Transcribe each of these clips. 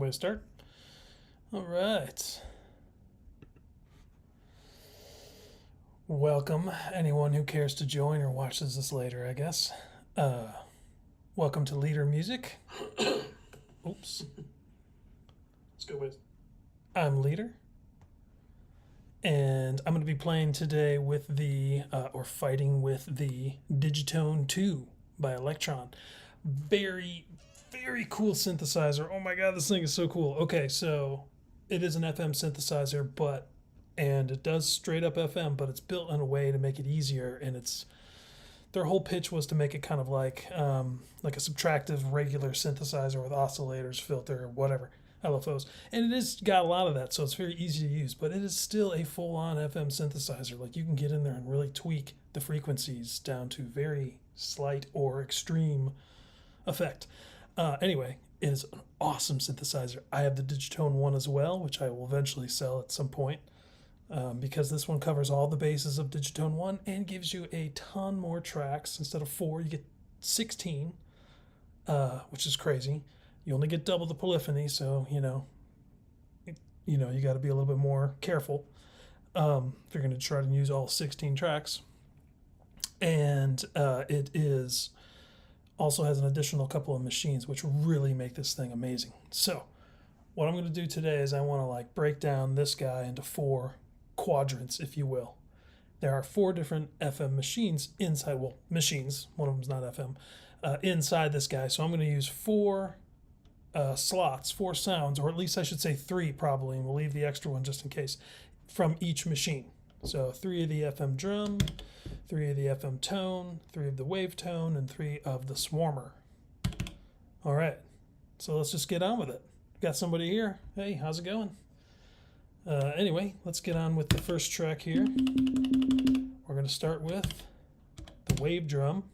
way to start. All right. Welcome, anyone who cares to join or watches this later, I guess. Welcome to Leader Music. Oops. Let's go with. I'm Leader. And I'm going to be playing today with or fighting with the Digitone 2 by Elektron. Very, very cool synthesizer. Oh my god, this thing is so cool. Okay, so it is an FM synthesizer, and it does straight up FM, but it's built in a way to make it easier, and their whole pitch was to make it kind of like a subtractive regular synthesizer with oscillators, filter, whatever, LFOs. And it has got a lot of that, so it's very easy to use, but it is still a full-on FM synthesizer. Like, you can get in there and really tweak the frequencies down to very slight or extreme effect. Anyway, it is an awesome synthesizer. I have the Digitone 1 as well, which I will eventually sell at some point. Because this one covers all the bases of Digitone 1 and gives you a ton more tracks. Instead of 4, you get 16, which is crazy. You only get double the polyphony, so you got to be a little bit more careful if you're going to try to use all 16 tracks. And it is also has an additional couple of machines, which really make this thing amazing. So what I'm going to do today is I want to break down this guy into 4 quadrants, if you will. There are 4 different FM machines inside, machines, one of them's not FM, inside this guy. So I'm going to use 4 slots, 4 sounds, or at least I should say 3 probably, and we'll leave the extra one just in case, from each machine. So 3 of the FM drum, 3 of the FM tone, 3 of the wave tone, and 3 of the swarmer. All right, so let's just get on with it. Got somebody here. Hey, how's it going? Anyway, let's get on with the first track here. We're going to start with the wave drum.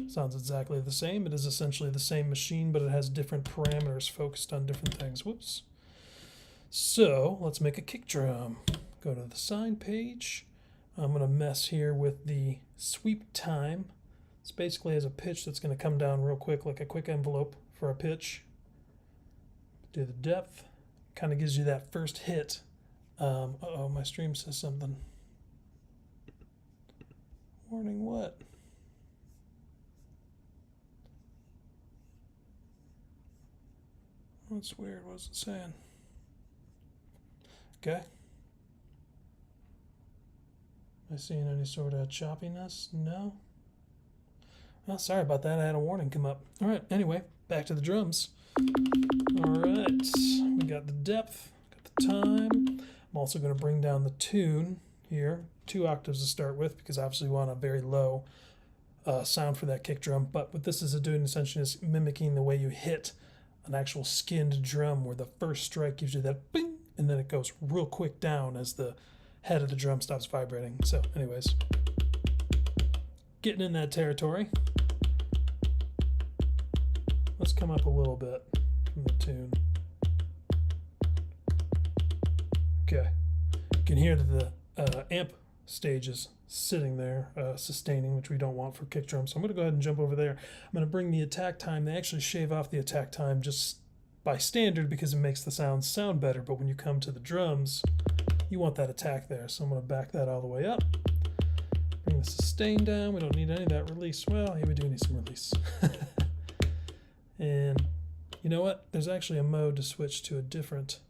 Sounds exactly the same. It is essentially the same machine, but it has different parameters focused on different things. Whoops. So let's make a kick drum. Go to the sign page. I'm going to mess here with the sweep time. This basically has a pitch that's going to come down real quick, like a quick envelope for a pitch. Do the depth. Kind of gives you that first hit. Uh-oh, my stream says something. Warning what? That's weird. What's it saying? Okay. Am I seeing any sort of choppiness? No? Oh, sorry about that. I had a warning come up. All right, anyway, back to the drums. All right, we got the depth, got the time. I'm also going to bring down the tune here, 2 octaves to start with, because obviously we want a very low sound for that kick drum. But what this is doing essentially is mimicking the way you hit an actual skinned drum, where the first strike gives you that bing, and then it goes real quick down as the head of the drum stops vibrating. So anyways, getting in that territory. Let's come up a little bit from the tune. Okay. You can hear that the amp stage is sitting there, sustaining, which we don't want for kick drum. So I'm going to go ahead and jump over there. I'm going to bring the attack time. They actually shave off the attack time just by standard because it makes the sounds sound better. But when you come to the drums, you want that attack there. So I'm going to back that all the way up. Bring the sustain down. We don't need any of that release. Well, yeah, we do need some release. And you know what? There's actually a mode to switch to a different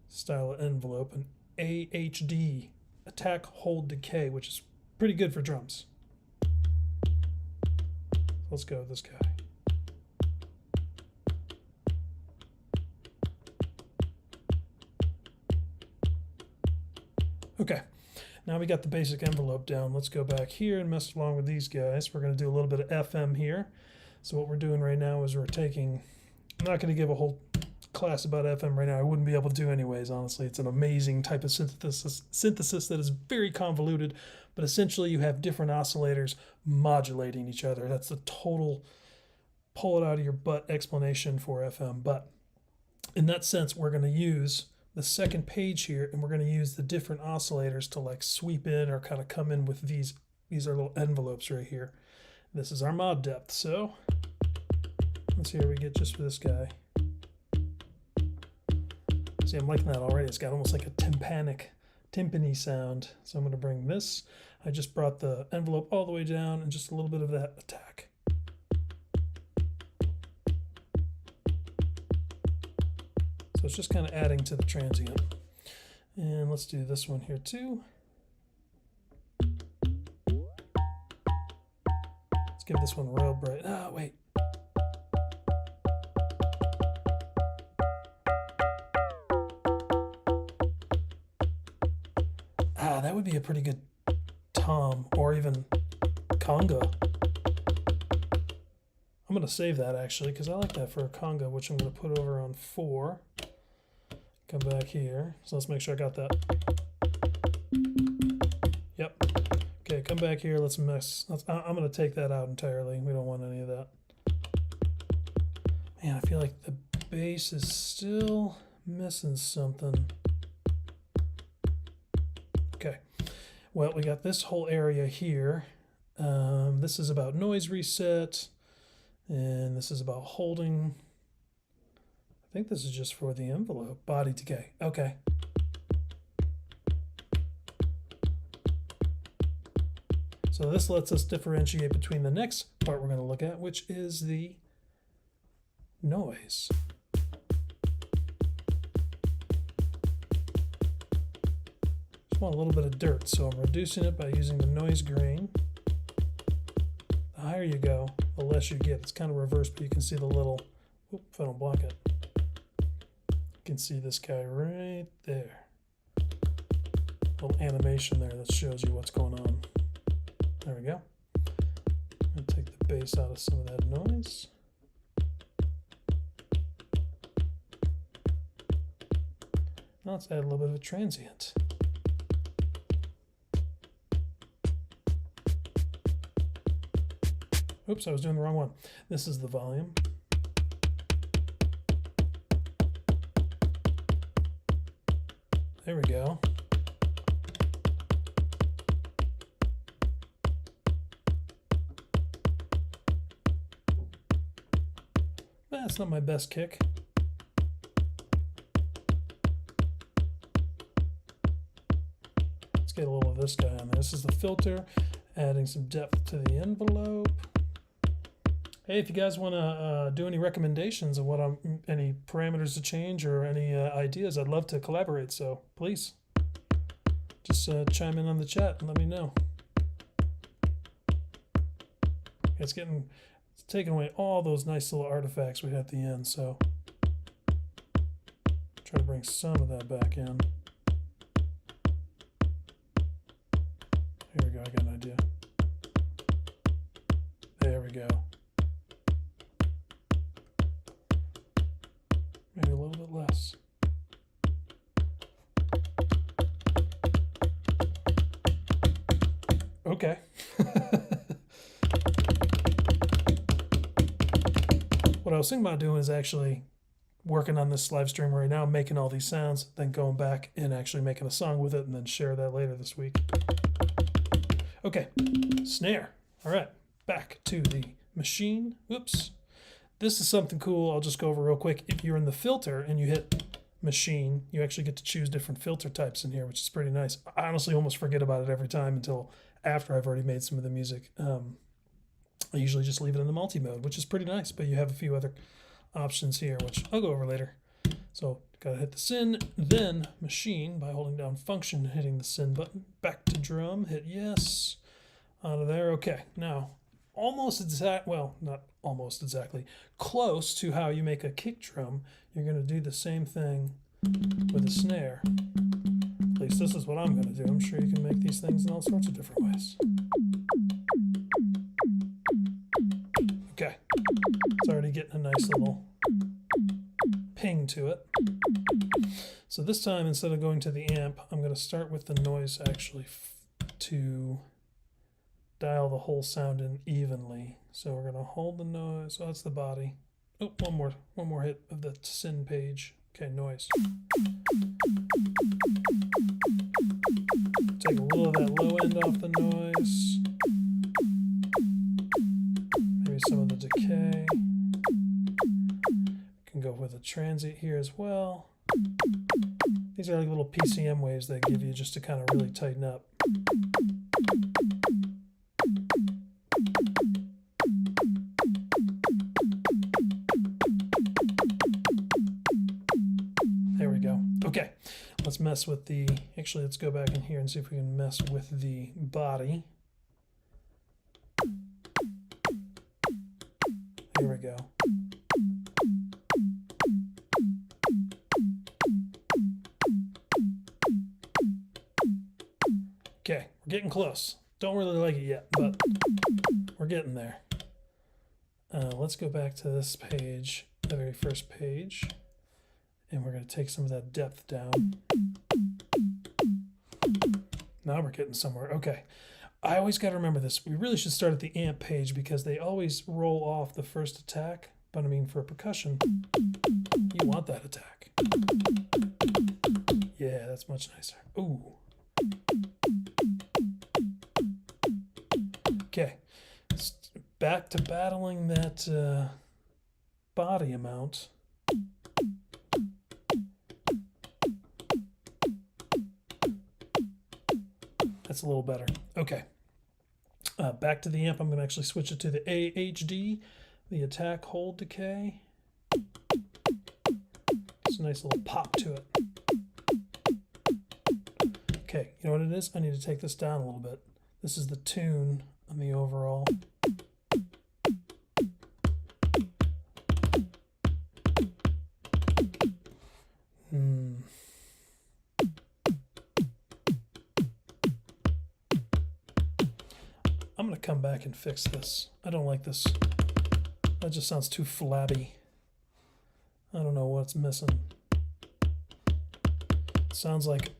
style of envelope, an AHD, attack, hold, decay, which is pretty good for drums. Let's go with this guy. Okay, now we got the basic envelope down. Let's go back here and mess along with these guys. We're going to do a little bit of FM here. So what we're doing right now is I'm not going to give a whole class about FM right now. I wouldn't be able to do anyways, honestly. It's an amazing type of synthesis that is very convoluted, but essentially you have different oscillators modulating each other. That's the total pull it out of your butt explanation for FM. But in that sense, we're going to use the second page here, and we're going to use the different oscillators to sweep in or kind of come in with these are little envelopes right here. This is our mod depth. So let's see how we get just for this guy. See, I'm liking that already. It's got almost like a timpani sound. So I'm going to bring this. I just brought the envelope all the way down and just a little bit of that attack. So it's just kind of adding to the transient. And let's do this one here too. Let's give this one real bright. Ah, wait. Ah, that would be a pretty good tom or even conga. I'm going to save that actually because I like that for a conga, which I'm going to put over on 4. Come back here. So let's make sure I got that. Yep. Okay, come back here. Let's mess. I'm going to take that out entirely. We don't want any of that. Man, I feel like the bass is still missing something. Okay. Well, we got this whole area here. This is about noise reset. And this is about holding. I think this is just for the envelope. Body decay. Okay. So this lets us differentiate between the next part we're going to look at, which is the noise. Just want a little bit of dirt, so I'm reducing it by using the noise grain. The higher you go, the less you get. It's kind of reversed, but you can see the little, if I don't block it. You can see this guy right there. Little animation there that shows you what's going on. There we go. I'm going to take the bass out of some of that noise. Now let's add a little bit of a transient. Oops, I was doing the wrong one. This is the volume. There we go. That's not my best kick. Let's get a little of this guy on there. This is the filter, adding some depth to the envelope. Hey, if you guys want to do any recommendations of what any parameters to change or any ideas, I'd love to collaborate. So please, just chime in on the chat and let me know. It's taking away all those nice little artifacts we had at the end. So try to bring some of that back in. Here we go. I got an idea. There we go. Maybe a little bit less. Okay. What I was thinking about doing is actually working on this live stream right now, making all these sounds, then going back and actually making a song with it and then share that later this week. Okay, snare. All right, back to the machine. Whoops. This is something cool I'll just go over real quick. If you're in the filter and you hit machine, you actually get to choose different filter types in here, which is pretty nice. I honestly almost forget about it every time until after I've already made some of the music. I usually just leave it in the multi-mode, which is pretty nice, but you have a few other options here, which I'll go over later. So gotta hit the syn, then machine by holding down function, hitting the syn button. Back to drum, hit yes. Out of there. Okay, now almost exact, well, not almost exactly, close to how you make a kick drum. You're gonna do the same thing with a snare. At least this is what I'm gonna do. I'm sure you can make these things in all sorts of different ways. Okay, it's already getting a nice little ping to it. So this time, instead of going to the amp, I'm going to start with the noise actually to dial the whole sound in evenly. So we're going to hold the noise. Oh, that's the body. Oh, one more hit of the syn page. Okay, noise. Take a little of that low end off the noise. Maybe some of the decay. Can go with a transient here as well. These are like little PCM waves they give you just to kind of really tighten up. There we go. Okay, let's mess with the, actually let's go back in here and see if we can mess with the body. Here we go. Okay, we're getting close. Don't really like it yet, but we're getting there. Let's go back to this page, the very first page, and we're going to take some of that depth down. Now we're getting somewhere. Okay, I always got to remember this. We really should start at the amp page because they always roll off the first attack, but I mean for percussion, you want that attack. Yeah, that's much nicer. Ooh. Okay, back to battling that body amount. That's a little better. Okay, back to the amp. I'm going to actually switch it to the AHD, the attack hold decay. It's a nice little pop to it. Okay, you know what it is? I need to take this down a little bit. This is the tune on the overall. I'm going to come back and fix this. I don't like this. That just sounds too flabby. I don't know what's missing. It sounds like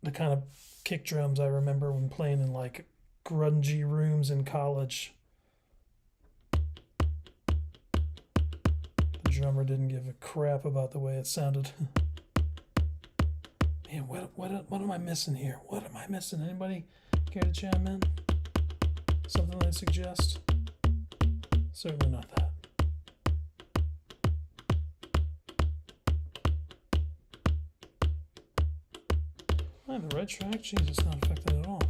the kind of kick drums I remember when playing in like grungy rooms in college. The drummer didn't give a crap about the way it sounded. Man, what am I missing here? What am I missing? Anybody care to chime in? Something I suggest? Certainly not that. I have the right track? Jesus, not affected at all.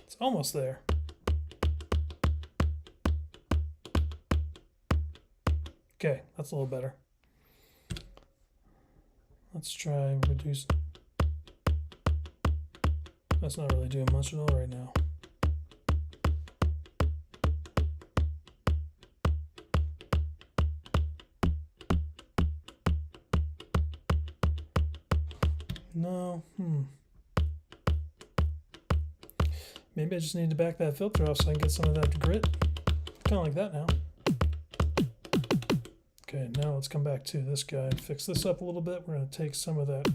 It's almost there. Okay, that's a little better. Let's try reduce. That's not really doing much at all right now. No, Maybe I just need to back that filter off so I can get some of that grit. Kind of like that now. Okay, now let's come back to this guy and fix this up a little bit. We're going to take some of that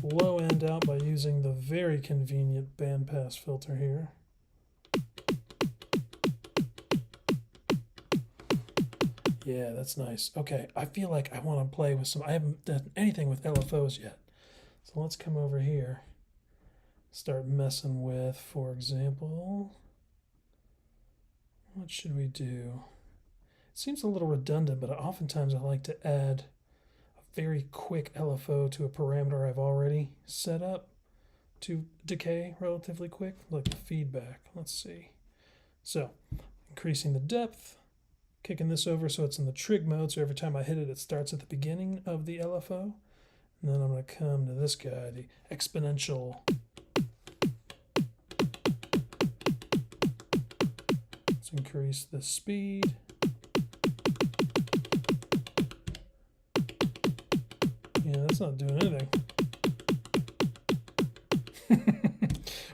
low end out by using the very convenient bandpass filter here. Yeah, that's nice. Okay, I feel like I want to play with some, I haven't done anything with LFOs yet. So let's come over here, start messing with, for example, what should we do? It seems a little redundant, but oftentimes I like to add a very quick LFO to a parameter I've already set up to decay relatively quick, like the feedback. Let's see. So, increasing the depth, kicking this over so it's in the trig mode, so every time I hit it, it starts at the beginning of the LFO. And then I'm going to come to this guy, the exponential. Let's increase the speed. Yeah, that's not doing anything.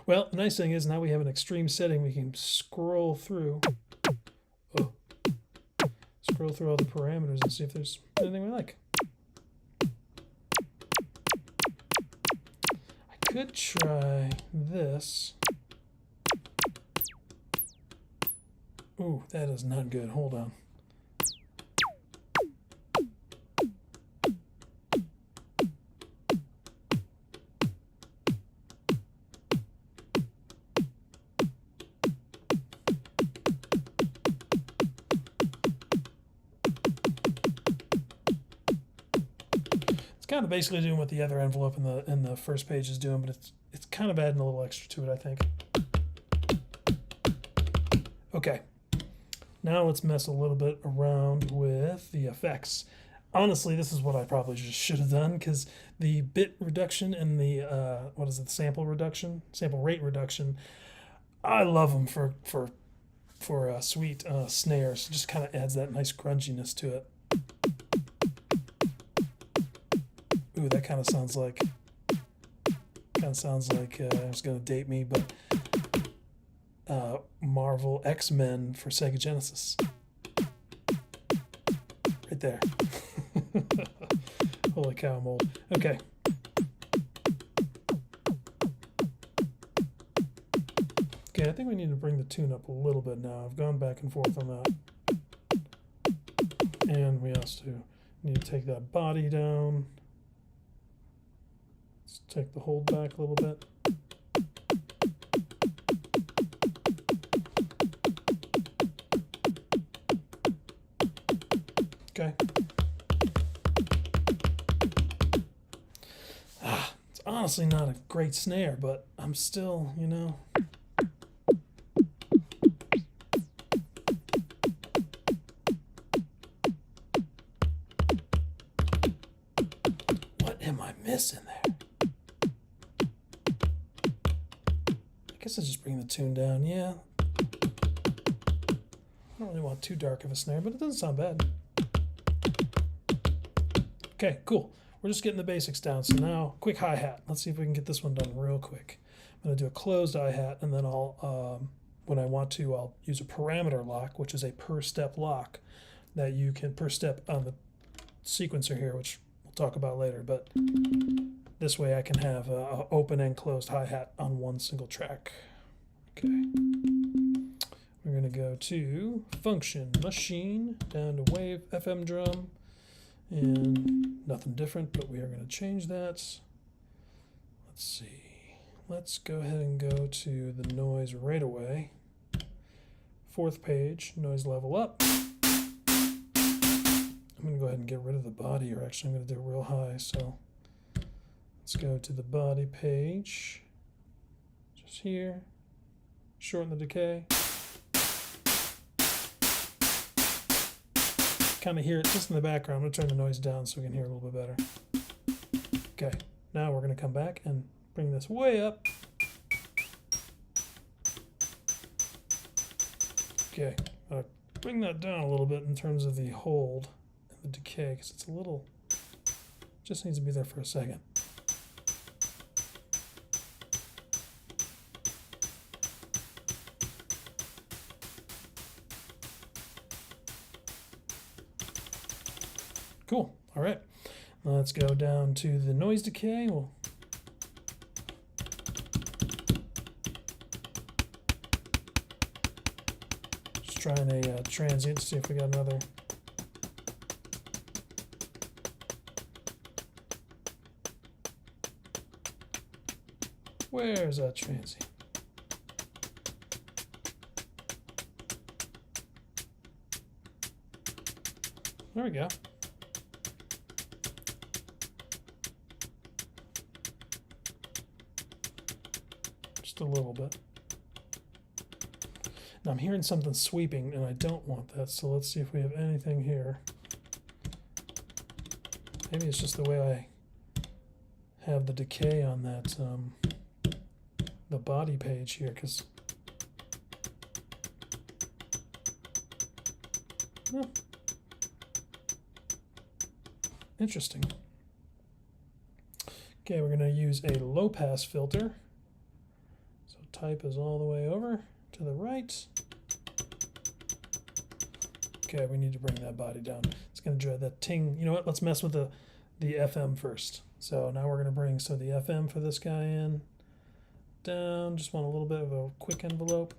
Well, the nice thing is now we have an extreme setting. We can scroll through. Oh. Scroll through all the parameters and see if there's anything we like. I could try this. Ooh, that is not good. Hold on. kind of basically doing what the other envelope in the first page is doing, but it's kind of adding a little extra to it, I think. Okay, now let's mess a little bit around with the effects. Honestly, this is what I probably just should have done, because the bit reduction and the sample rate reduction, I love them for sweet snares. It just kind of adds that nice grunginess to it. Ooh, that kind of sounds like it's gonna date me, but Marvel X-Men for Sega Genesis. Right there. Holy cow, I'm old. Okay. Okay, I think we need to bring the tune up a little bit now. I've gone back and forth on that. And we also need to take that body down. Let's take the hold back a little bit. Okay. It's honestly not a great snare, but I'm still, you know. What am I missing there? I guess I'll just bring the tune down, yeah. I don't really want too dark of a snare, but it doesn't sound bad. Okay, cool. We're just getting the basics down. So now, quick hi-hat. Let's see if we can get this one done real quick. I'm going to do a closed hi-hat, and then I'll, when I want to, I'll use a parameter lock, which is a per-step lock that you can per step on the sequencer here, which we'll talk about later. But this way I can have an open and closed hi-hat on one single track. Okay. We're going to go to function, machine, down to wave, FM drum. And nothing different, but we are going to change that. Let's see. Let's go ahead and go to the noise right away. Fourth page, noise level up. I'm going to go ahead and get rid of the body, or actually I'm going to do it real high. So let's go to the body page. Just here. Shorten the decay. Kind of hear it just in the background. I'm going to turn the noise down so we can hear a little bit better. Okay, now we're going to come back and bring this way up. Okay, bring that down a little bit in terms of the hold and the decay, because it's a little, just needs to be there for a second. Cool. All right. Let's go down to the noise decay. We'll just try a transient to see if we got another. Where's that transient? There we go. Just a little bit. Now I'm hearing something sweeping and I don't want that, so let's see if we have anything here. Maybe it's just the way I have the decay on that the body page here, because interesting. Okay, we're going to use a low pass filter. So type is all the way over to the right. Okay, we need to bring that body down. It's going to drive that ting. You know what? Let's mess with the FM first. So now we're going to bring the FM for this guy in. Down. Just want a little bit of a quick envelope.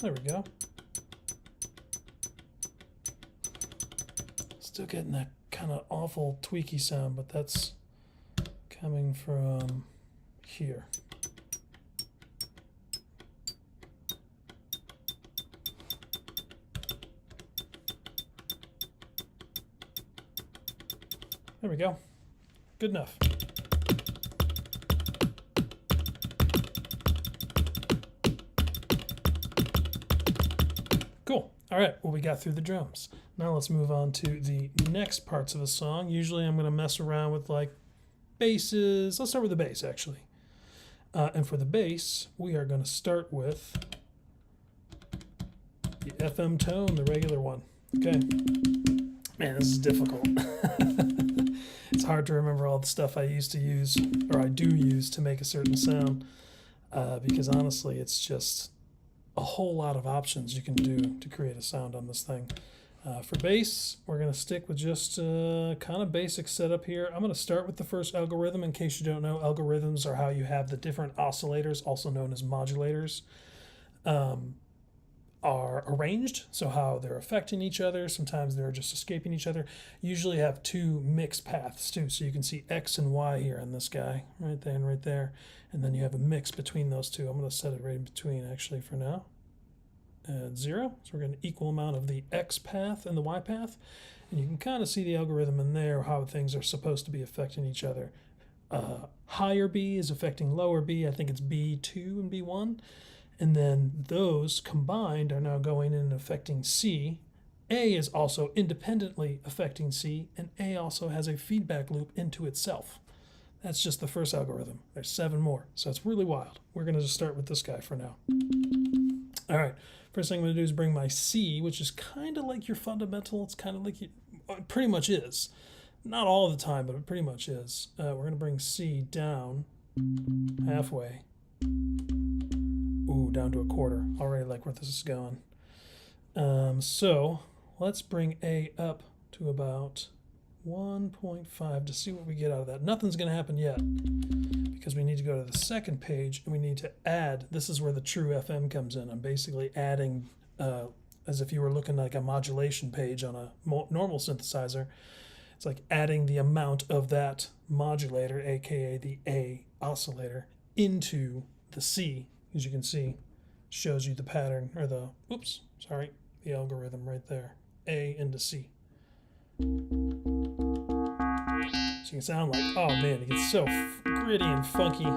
There we go. Still getting that kind of awful tweaky sound, but that's coming from here. There we go. Good enough. Cool. All right, well, we got through the drums. Now let's move on to the next parts of a song. Usually I'm going to mess around with like basses. Let's start with the bass, actually. And for the bass, we are going to start with the FM tone, the regular one. Okay. Man, this is difficult. It's hard to remember all the stuff I used to use, or I do use, to make a certain sound. Because honestly, it's just a whole lot of options you can do to create a sound on this thing. For bass, we're going to stick with just kind of basic setup here. I'm going to start with the first algorithm. In case you don't know, algorithms are how you have the different oscillators, also known as modulators, are arranged, so how they're affecting each other. Sometimes they're just escaping each other. Usually have two mixed paths too, so you can see X and Y here on this guy, right there and right there, and then you have a mix between those two. I'm going to set it right in between actually for now at 0, so we're going to equal amount of the X path and the Y path, and you can kind of see the algorithm in there, how things are supposed to be affecting each other. Higher B is affecting lower B. I think it's B2 and B1. And then those combined are now going in and affecting C. A is also independently affecting C, and A also has a feedback loop into itself. That's just the first algorithm. There's 7 more, so it's really wild. We're going to just start with this guy for now. All right, first thing I'm going to do is bring my C, which is kind of like your fundamental. It's kind of like it pretty much is. Not all the time, but it pretty much is. We're going to bring C down halfway. Ooh, down to a quarter. Already like where this is going. So let's bring A up to about 1.5 to see what we get out of that. Nothing's going to happen yet because we need to go to the second page and we need to add. This is where the true FM comes in. I'm basically adding, as if you were looking like a modulation page on a normal synthesizer. It's like adding the amount of that modulator, aka the A oscillator, into the C. As you can see, shows you the pattern, or the the algorithm right there, A into C. So you can sound like, oh man, it gets so gritty and funky. I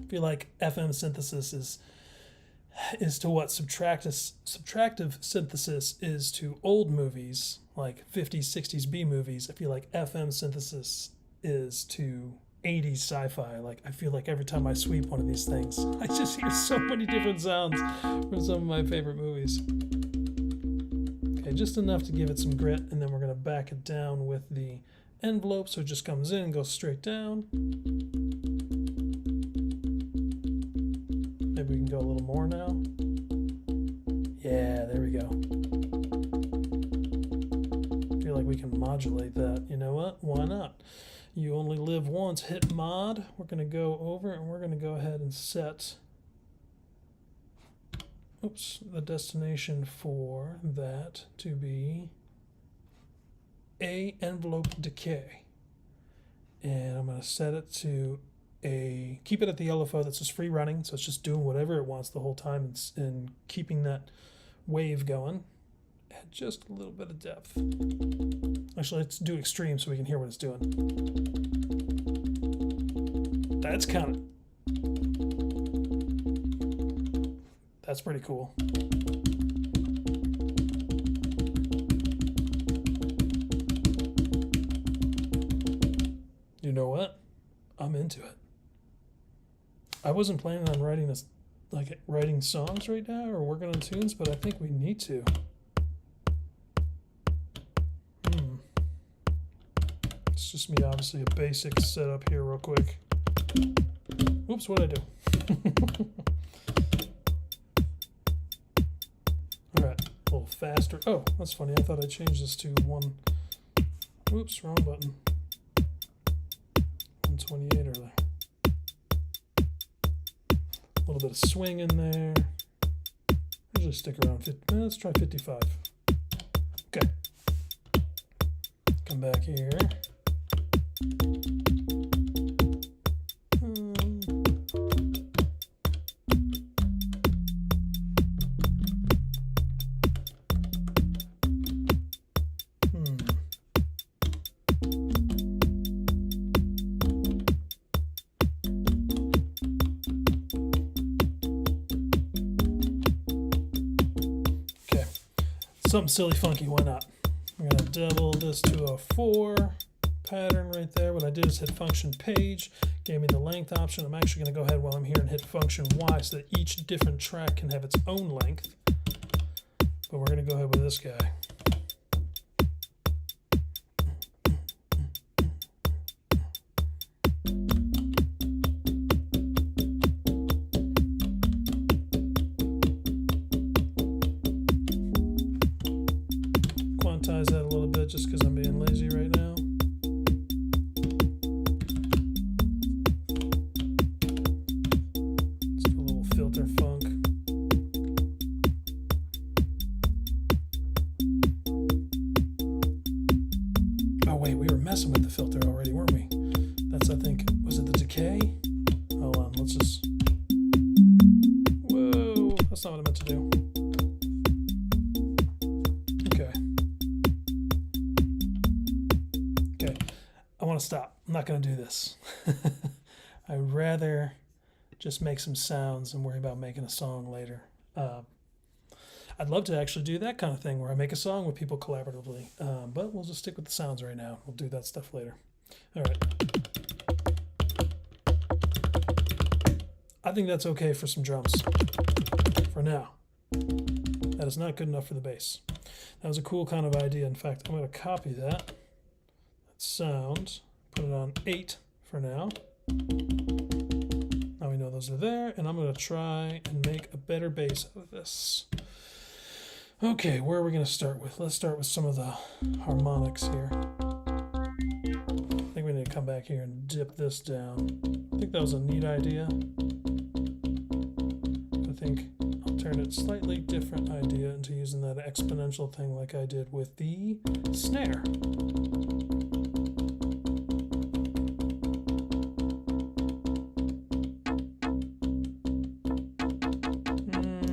feel like FM synthesis is to what subtractive synthesis is to old movies, like 50s, 60s B movies. I feel like FM synthesis is to 80s sci-fi. Like, I feel like every time I sweep one of these things, I just hear so many different sounds from some of my favorite movies. Okay, just enough to give it some grit, and then we're going to back it down with the envelope so it just comes in and goes straight down. Maybe we can go a little more now. Yeah, there we go. I feel like we can modulate that. You know what? Why not? You only live once. Hit mod. We're going to go over and we're going to go ahead and set the destination for that to be A envelope decay. And I'm going to set it to keep it at the LFO that's just free running, so it's just doing whatever it wants the whole time and keeping that wave going at just a little bit of depth. Actually, let's do extreme so we can hear what it's doing. That's that's pretty cool. You know what? I'm into it. I wasn't planning on writing songs right now or working on tunes, but I think we need to. It's just me, obviously, a basic setup here real quick. Oops, what'd I do? Alright, a little faster. Oh, that's funny. I thought I changed this to 1. Oops, wrong button. 128 earlier. A little bit of swing in there. Usually stick around 50. Let's try 55. Okay. Come back here. something silly funky, why not? I'm going to double this to a 4 pattern right there. What I did is hit function page, gave me the length option. I'm actually going to go ahead while I'm here and hit function Y so that each different track can have its own length. But we're going to go ahead with this guy. Quantize that a little bit just because I'm being lazy right now. Let's do a little filter funk. Oh wait, we were messing with the filter already, weren't we? That's, I think, was it the decay? Hold on, let's just... Whoa, that's not what I meant to do. I want to stop. I'm not going to do this. I'd rather just make some sounds and worry about making a song later. I'd love to actually do that kind of thing where I make a song with people collaboratively, but we'll just stick with the sounds right now. We'll do that stuff later. All right. I think that's okay for some drums for now. That is not good enough for the bass. That was a cool kind of idea. In fact, I'm going to copy that sound, put it on 8 for now. Now we know those are there, and I'm going to try and make a better bass out of this. Okay, where are we going to start with? Let's start with some of the harmonics here. I think we need to come back here and dip this down. I think that was a neat idea. I think I'll turn it slightly different idea into using that exponential thing like I did with the snare.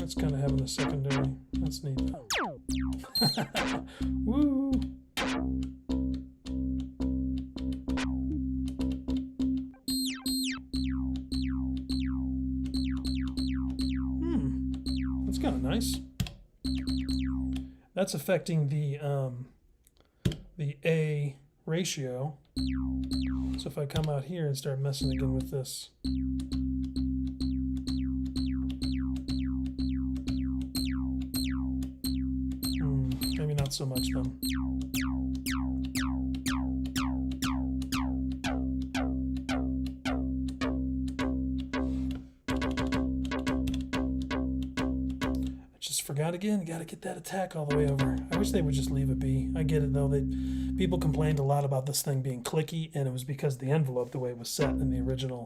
It's kind of having a secondary. That's neat. Woo! That's kind of nice. That's affecting the A ratio. So if I come out here and start messing again with this. Maybe not so much then. I just forgot again. Got to get that attack all the way over. I wish they would just leave it be. I get it though. People complained a lot about this thing being clicky, and it was because the envelope, the way it was set in the original.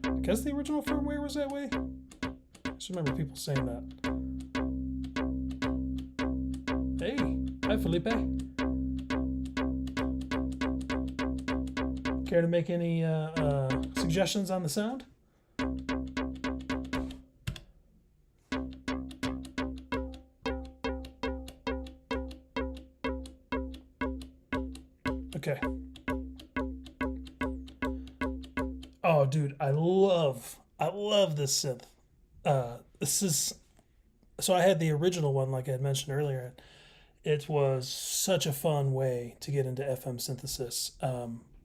I guess the original firmware was that way. I just remember people saying that. Hey, hi Felipe. Care to make any suggestions on the sound? Okay. Oh, dude, I love this synth. This is, so I had the original one, like I had mentioned earlier. It was such a fun way to get into FM synthesis.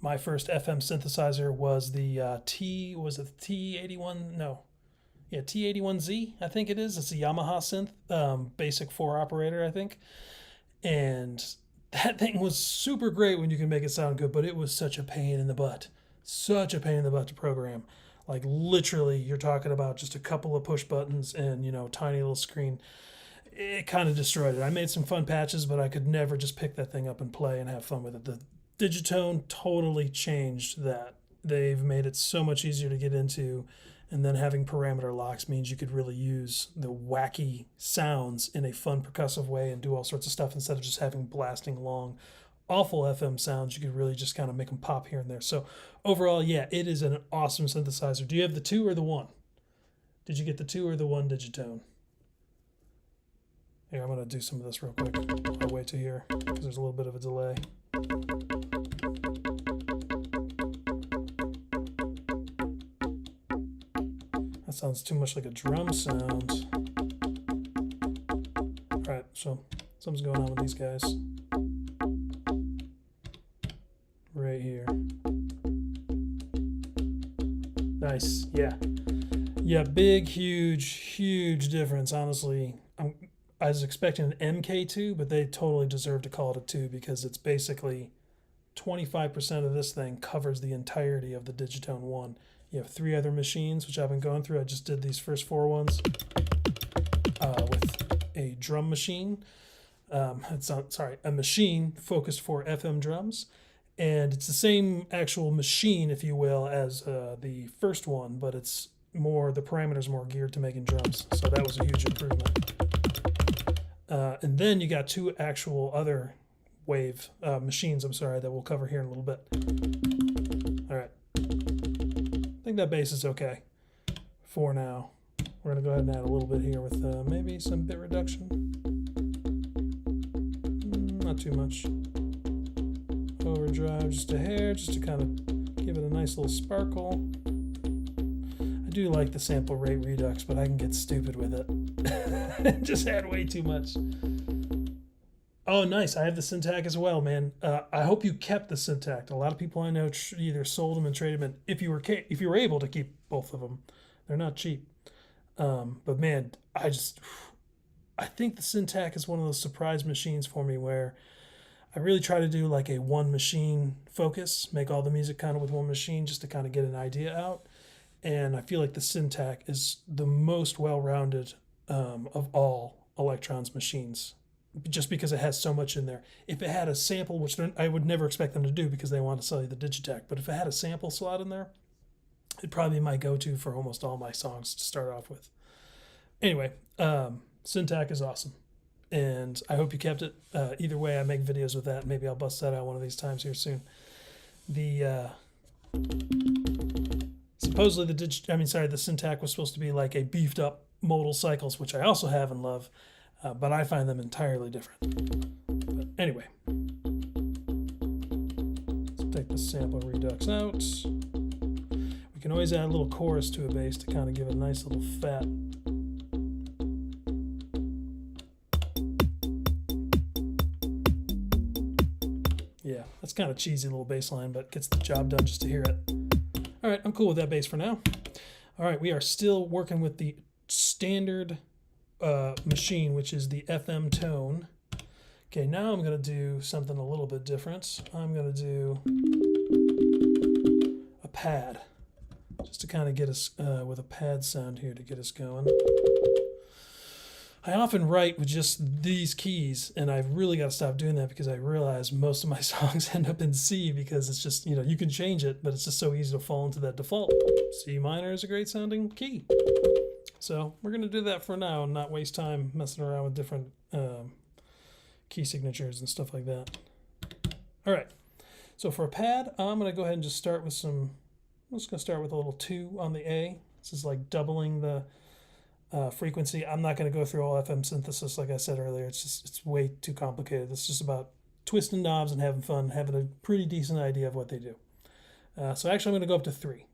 My first FM synthesizer was the T81? No. Yeah, T81Z, I think it is. It's a Yamaha synth, basic 4 operator, I think. And that thing was super great when you can make it sound good, but it was such a pain in the butt. Such a pain in the butt to program. Like literally, you're talking about just a couple of push buttons and, tiny little screen. It kind of destroyed it. I made some fun patches, but I could never just pick that thing up and play and have fun with it. The Digitone totally changed that. They've made it so much easier to get into, and then having parameter locks means you could really use the wacky sounds in a fun percussive way and do all sorts of stuff instead of just having blasting long, awful FM sounds. You could really just kind of make them pop here and there. So overall, yeah, it is an awesome synthesizer. Do you have the 2 or the 1? Did you get the 2 or the 1 Digitone? Here, I'm going to do some of this real quick. I'll wait to hear because there's a little bit of a delay. That sounds too much like a drum sound. All right, so Something's going on with these guys. Right here. Nice. Yeah. Yeah, big, huge difference. Honestly, I was expecting an MK2, but they totally deserve to call it a 2 because it's basically 25% of this thing covers the entirety of the Digitone 1. You have 3 other machines, which I've been going through. I just did these first 4 ones with a drum machine. A machine focused for FM drums. And it's the same actual machine, if you will, as the first one, but it's the parameters more geared to making drums. So that was a huge improvement. And then you got 2 actual other wave machines, that we'll cover here in a little bit. All right. I think that bass is okay for now. We're going to go ahead and add a little bit here with maybe some bit reduction. Not too much. Overdrive just a hair, just to kind of give it a nice little sparkle. I do like the sample rate redux, but I can get stupid with it. Just add way too much. Oh, nice. I have the Syntac as well, man. I hope you kept the Syntac. A lot of people I know either sold them and traded them. If you were able to keep both of them, they're not cheap. But man, I think the Syntac is one of those surprise machines for me where I really try to do like a one machine focus, make all the music kind of with one machine just to kind of get an idea out. And I feel like the Syntac is the most well-rounded of all Elektron's machines, just because it has so much in there. If it had a sample, which I would never expect them to do because they want to sell you the Digitech, but if it had a sample slot in there, it'd probably be my go-to for almost all my songs to start off with. Anyway, Syntac is awesome. And I hope you kept it. Either way, I make videos with that. Maybe I'll bust that out one of these times here soon. Supposedly the Syntac was supposed to be like a beefed up modal cycles, which I also have and love, but I find them entirely different. But anyway, let's take the sample redux out. We can always add a little chorus to a bass to kind of give it a nice little fat. Yeah, that's kind of cheesy little bass line, but gets the job done just to hear it. All right, I'm cool with that bass for now. All right, we are still working with the standard machine, which is the FM tone. Okay, now I'm going to do something a little bit different. I'm going to do a pad, just to kind of get us with a pad sound here to get us going. I often write with just these keys, and I've really got to stop doing that because I realize most of my songs end up in C because it's just, you can change it, but it's just so easy to fall into that default. C minor is a great sounding key. So we're going to do that for now and not waste time messing around with different key signatures and stuff like that. All right. So for a pad, I'm going to go ahead and just start with I'm just going to start with a little 2 on the A. This is like doubling the frequency. I'm not going to go through all FM synthesis like I said earlier. It's way too complicated. It's just about twisting knobs and having fun, having a pretty decent idea of what they do. So actually I'm going to go up to 3.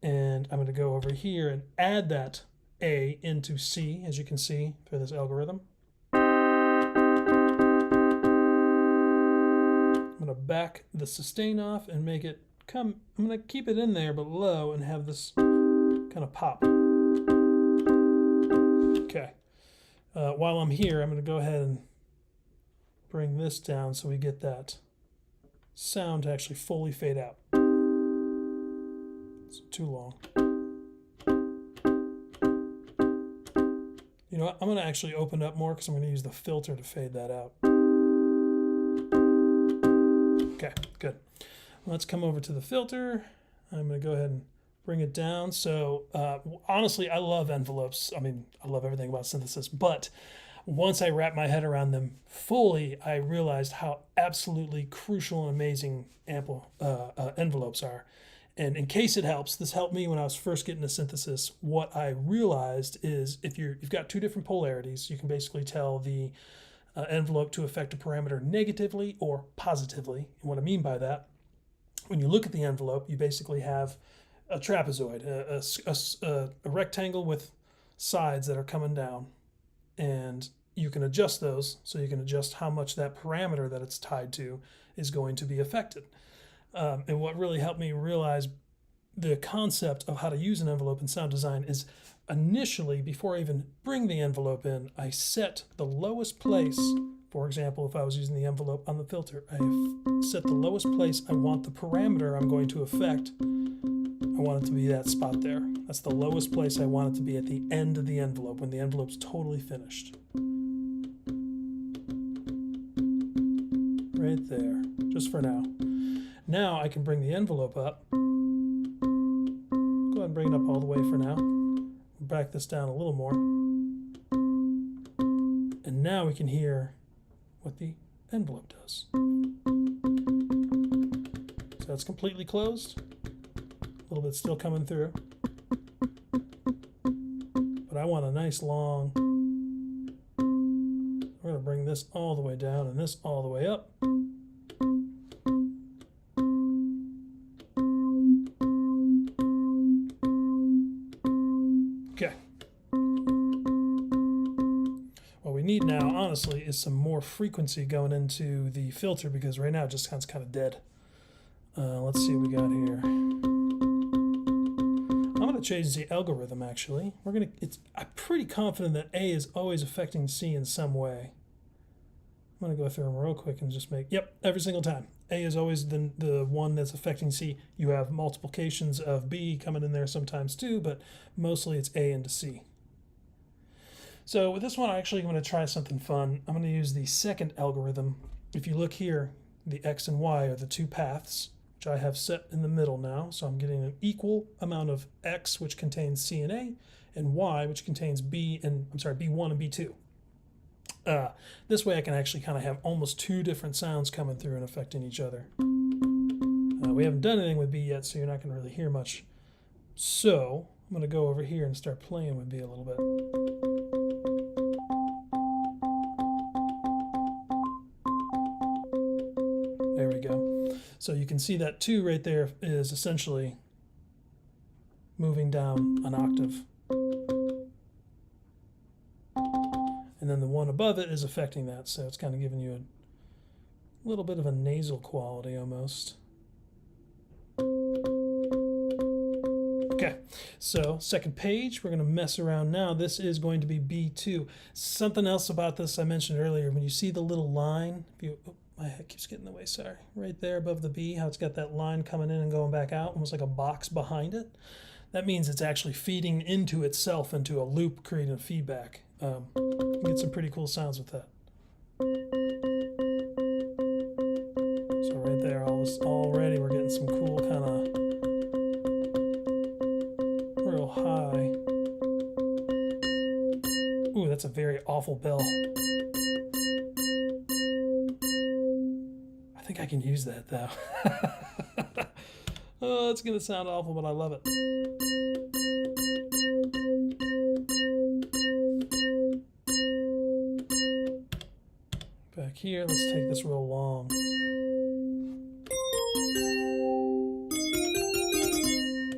And I'm going to go over here and add that A into C, as you can see through this algorithm. I'm going to back the sustain off and make it I'm going to keep it in there but low and have this kind of pop. Okay. While I'm here, I'm going to go ahead and bring this down so we get that sound to actually fully fade out. It's too long. You know what? I'm going to actually open up more because I'm going to use the filter to fade that out. Okay, good. Let's come over to the filter. I'm going to go ahead and bring it down. So honestly, I love envelopes. I mean, I love everything about synthesis, but once I wrapped my head around them fully, I realized how absolutely crucial and amazing envelopes are. And in case it helps, this helped me when I was first getting to synthesis. What I realized is if you've got 2 different polarities, you can basically tell the envelope to affect a parameter negatively or positively. And what I mean by that, when you look at the envelope, you basically have a trapezoid, a rectangle with sides that are coming down. And you can adjust those, so you can adjust how much that parameter that it's tied to is going to be affected. And what really helped me realize the concept of how to use an envelope in sound design is initially, before I even bring the envelope in, I set the lowest place. For example, if I was using the envelope on the filter, I set the lowest place I want the parameter I'm going to affect. I want it to be that spot there. That's the lowest place I want it to be at the end of the envelope, when the envelope's totally finished. Right there, just for now. Now I can bring the envelope up. Go ahead and bring it up all the way for now. Back this down a little more. And now we can hear what the envelope does. So it's completely closed. A little bit still coming through. But I want a nice long. We're going to bring this all the way down and this all the way up. Okay. What we need now, honestly, is some more frequency going into the filter, because right now it just sounds kind of dead. Let's see what we got here. I'm going to change the algorithm, actually. I'm pretty confident that A is always affecting C in some way. I'm going to go through them real quick and just yep, every single time. A is always the one that's affecting C. You have multiplications of B coming in there sometimes too, but mostly it's A into C. So with this one, I'm going to try something fun. I'm going to use the second algorithm. If you look here, the X and Y are the two paths, which I have set in the middle now. So I'm getting an equal amount of X, which contains C and A, and Y, which contains B1 and B2. This way I can actually kind of have almost two different sounds coming through and affecting each other. We haven't done anything with B yet, so you're not going to really hear much. So I'm going to go over here and start playing with B a little bit. There we go. So you can see that 2 right there is essentially moving down an octave. And then the one above it is affecting that, so it's kind of giving you a little bit of a nasal quality almost. Okay, so second page, we're going to mess around now. This is going to be B2. Something else about this I mentioned earlier, when you see the little line, my head keeps getting in the way, sorry. Right there above the B, how it's got that line coming in and going back out, almost like a box behind it. That means it's actually feeding into itself, into a loop, creating a feedback. You can get some pretty cool sounds with that. So right there, already we're getting some cool kind of real high. Ooh, that's a very awful bell. I think I can use that though. Oh, it's gonna sound awful, but I love it. Back here, let's take this real long.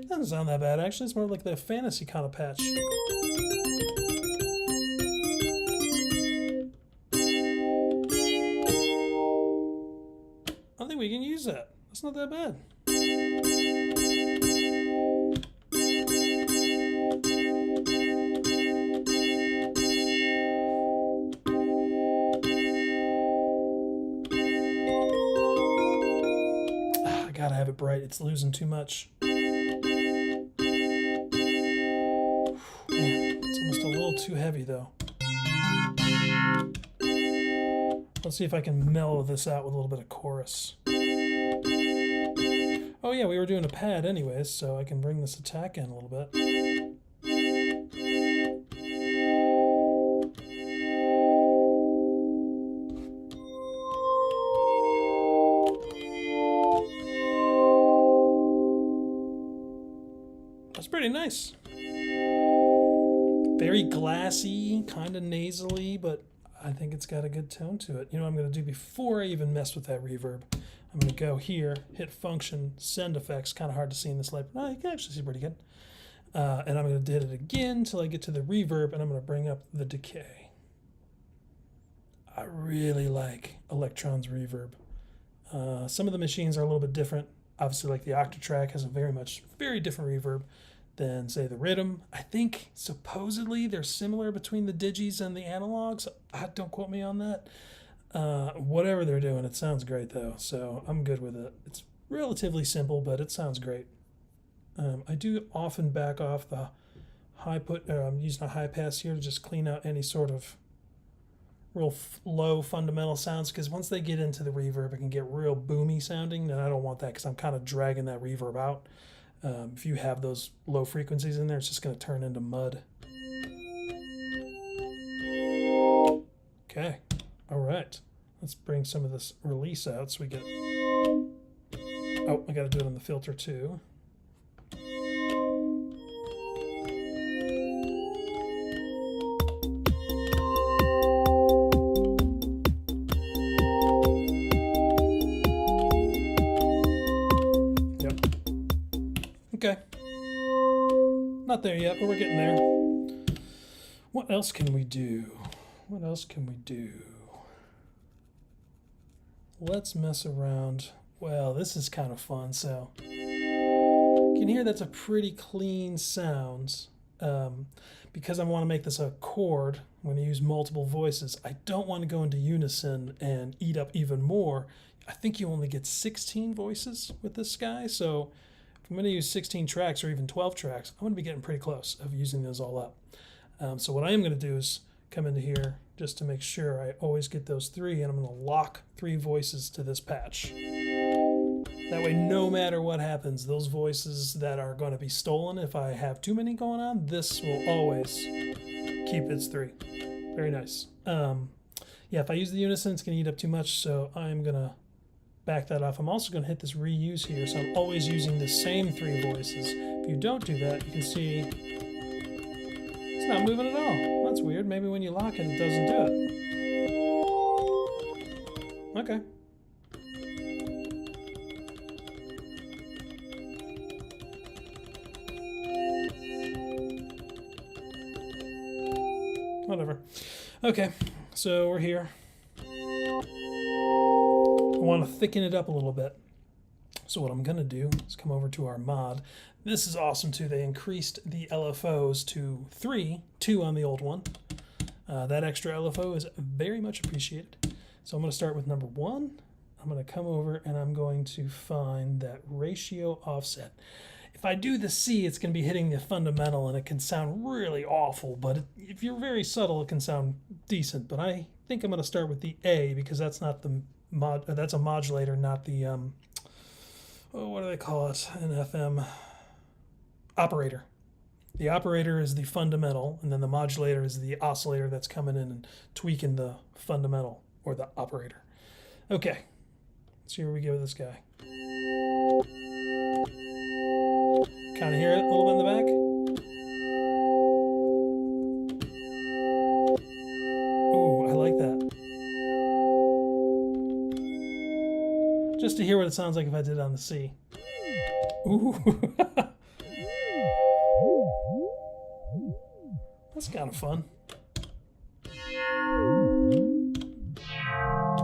Doesn't sound that bad, actually. It's more like the fantasy kind of patch. I think we can use that. That's not that bad. Gotta have it bright. It's losing too much. Man, it's almost a little too heavy though. Let's see if I can mellow this out with a little bit of chorus. Oh yeah, we were doing a pad anyways, so I can bring this attack in a little bit. That's pretty nice. Very glassy, kind of nasally, but I think it's got a good tone to it. You know what I'm going to do before I even mess with that reverb? I'm going to go here, hit function, send effects. Kind of hard to see in this light, but you can actually see pretty good. And I'm going to hit it again until I get to the reverb, and I'm going to bring up the decay. I really like Elektron's reverb. Some of the machines are a little bit different. Obviously, like the Octatrack has a very different reverb than, say, the Rhythm. I think supposedly they're similar between the digis and the analogs. Don't quote me on that. Whatever they're doing, it sounds great though, so I'm good with it. It's relatively simple, but it sounds great. I do often back off the I'm using a high pass here to just clean out any sort of real low fundamental sounds, because once they get into the reverb, it can get real boomy sounding, and I don't want that because I'm kind of dragging that reverb out. If you have those low frequencies in there, it's just going to turn into mud. Okay, all right. Let's bring some of this release out so we get... Oh, I got to do it on the filter too. Okay. Not there yet, but we're getting there. What else can we do? What else can we do? Let's mess around. Well, this is kind of fun. So you can hear that's a pretty clean sound. Because I want to make this a chord, I'm going to use multiple voices. I don't want to go into unison and eat up even more. I think you only get 16 voices with this guy, so I'm going to use 16 tracks or even 12 tracks. I'm going to be getting pretty close of using those all up. So what I am going to do is come into here just to make sure I always get those 3, and I'm going to lock 3 voices to this patch. That way, no matter what happens, those voices that are going to be stolen, if I have too many going on, this will always keep its 3. Very nice. Yeah, if I use the unison, it's going to eat up too much, so I'm going to back that off. I'm also going to hit this reuse here, so I'm always using the same 3 voices. If you don't do that, you can see it's not moving at all. That's weird. Maybe when you lock it, it doesn't do it. Okay. Whatever. Okay, so we're here. I want to thicken it up a little bit. So what I'm going to do is come over to our mod. This is awesome too. They increased the LFOs to 3, 2 on the old one. That extra LFO is very much appreciated. So I'm going to start with number 1. I'm going to come over and I'm going to find that ratio offset. If I do the C, it's going to be hitting the fundamental and it can sound really awful, but if you're very subtle, it can sound decent. But I think I'm going to start with the A because that's not the that's a modulator, not the what do they call it in FM? Operator. The operator is the fundamental, and then the modulator is the oscillator that's coming in and tweaking the fundamental or the operator. Okay, let's see where we go with this guy. Kind of hear it a little bit in the back. Ooh, I like that. Just to hear what it sounds like if I did it on the C. Ooh. That's kind of fun.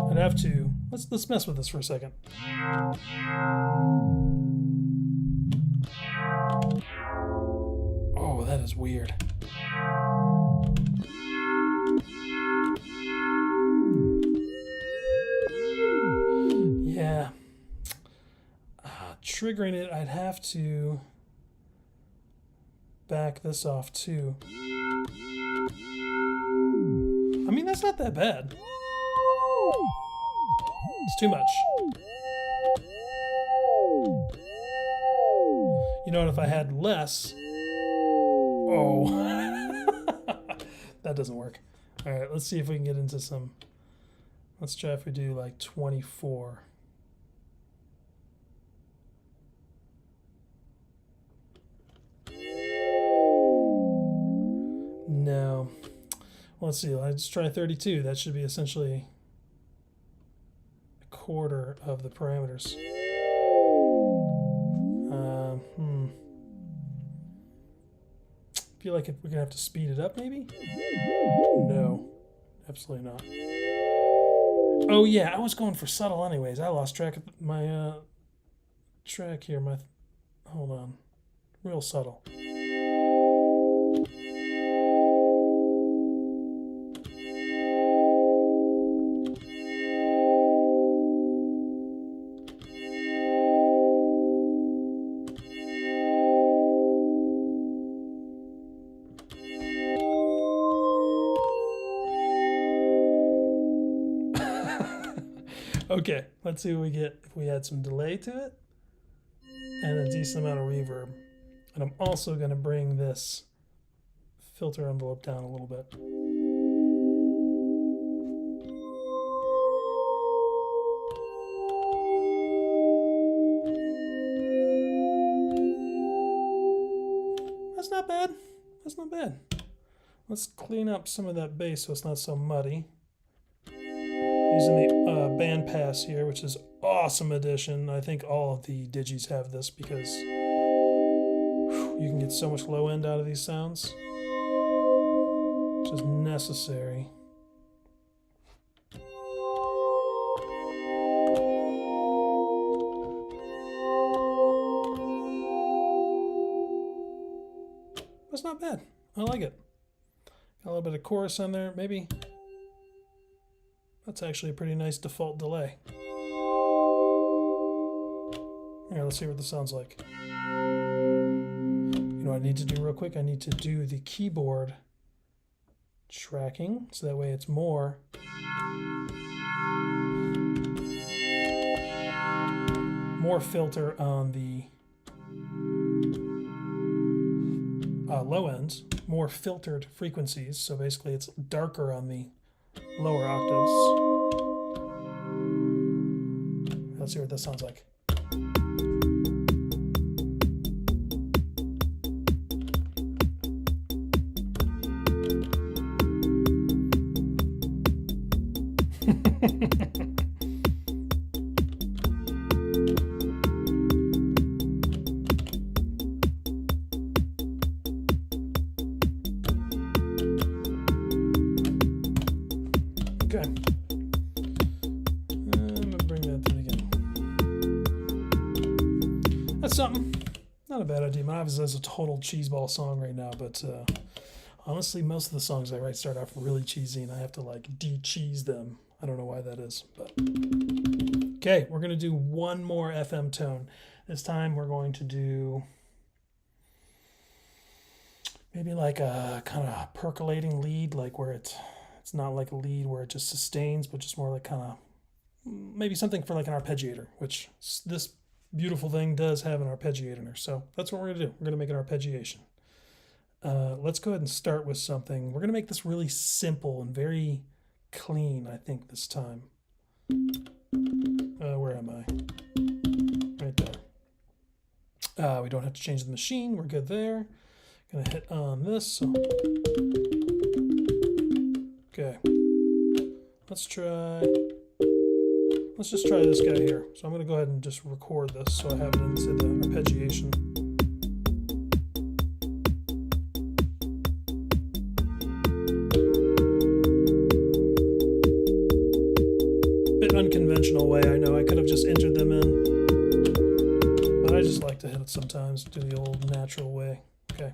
I'd have to... Let's mess with this for a second. Oh, that is weird. Yeah. Triggering it, I'd have to back this off too. I mean, that's not that bad. It's too much. You know what, if I had less... Oh. That doesn't work. All right, let's see if we can get into some... Let's try if we do like 24. No. Let's see, let's try 32. That should be essentially a quarter of the parameters. Feel like we're gonna have to speed it up, maybe? No, absolutely not. Oh yeah, I was going for subtle anyways. I lost track of my track here. Hold on. Real subtle. Okay, let's see what we get if we add some delay to it and a decent amount of reverb. And I'm also going to bring this filter envelope down a little bit. That's not bad. That's not bad. Let's clean up some of that bass so it's not so muddy. Using the bandpass here, which is awesome addition. I think all of the digis have this because you can get so much low end out of these sounds, which is necessary. That's not bad. I like it. Got a little bit of chorus on there, maybe. That's actually a pretty nice default delay. Here, let's see what this sounds like. You know what I need to do real quick? I need to do the keyboard tracking, so that way it's more filter on the low ends, more filtered frequencies. So basically it's darker on the lower octaves. Let's see what this sounds like. Okay. I'm gonna bring that to the beginning. That's something. Not a bad idea. My obviously is a total cheeseball song right now, but honestly, most of the songs I write start off really cheesy, and I have to like de-cheese them. I don't know why that is, but okay. We're gonna do one more FM tone. This time we're going to do maybe like a kind of percolating lead, like where it's not like a lead where it just sustains, but just more like kind of maybe something for like an arpeggiator, which this beautiful thing does have an arpeggiator. So that's what we're going to do. We're going to make an arpeggiation. Let's go ahead and start with something. We're going to make this really simple and very clean, I think, this time. Where am I? Right there. We don't have to change the machine. We're good there. Going to hit on this. So. Okay, let's just try this guy here. So I'm going to go ahead and just record this so I have it into the arpeggiation. Bit unconventional way, I know. I could have just entered them in, but I just like to hit it sometimes, do the old natural way. Okay,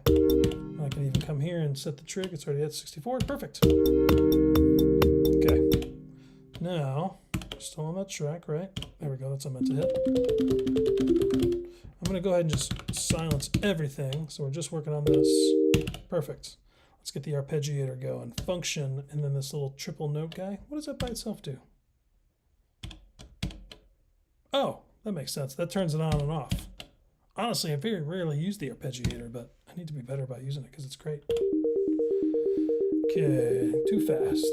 I can even come here and set the trig. It's already at 64. Perfect. Okay, now still on that track, right? There we go. That's what I meant to hit. I'm going to go ahead and just silence everything. So we're just working on this. Perfect. Let's get the arpeggiator going. Function, and then this little triple note guy. What does that by itself do? Oh, that makes sense. That turns it on and off. Honestly, I very rarely use the arpeggiator, but I need to be better about using it because it's great. Okay, too fast.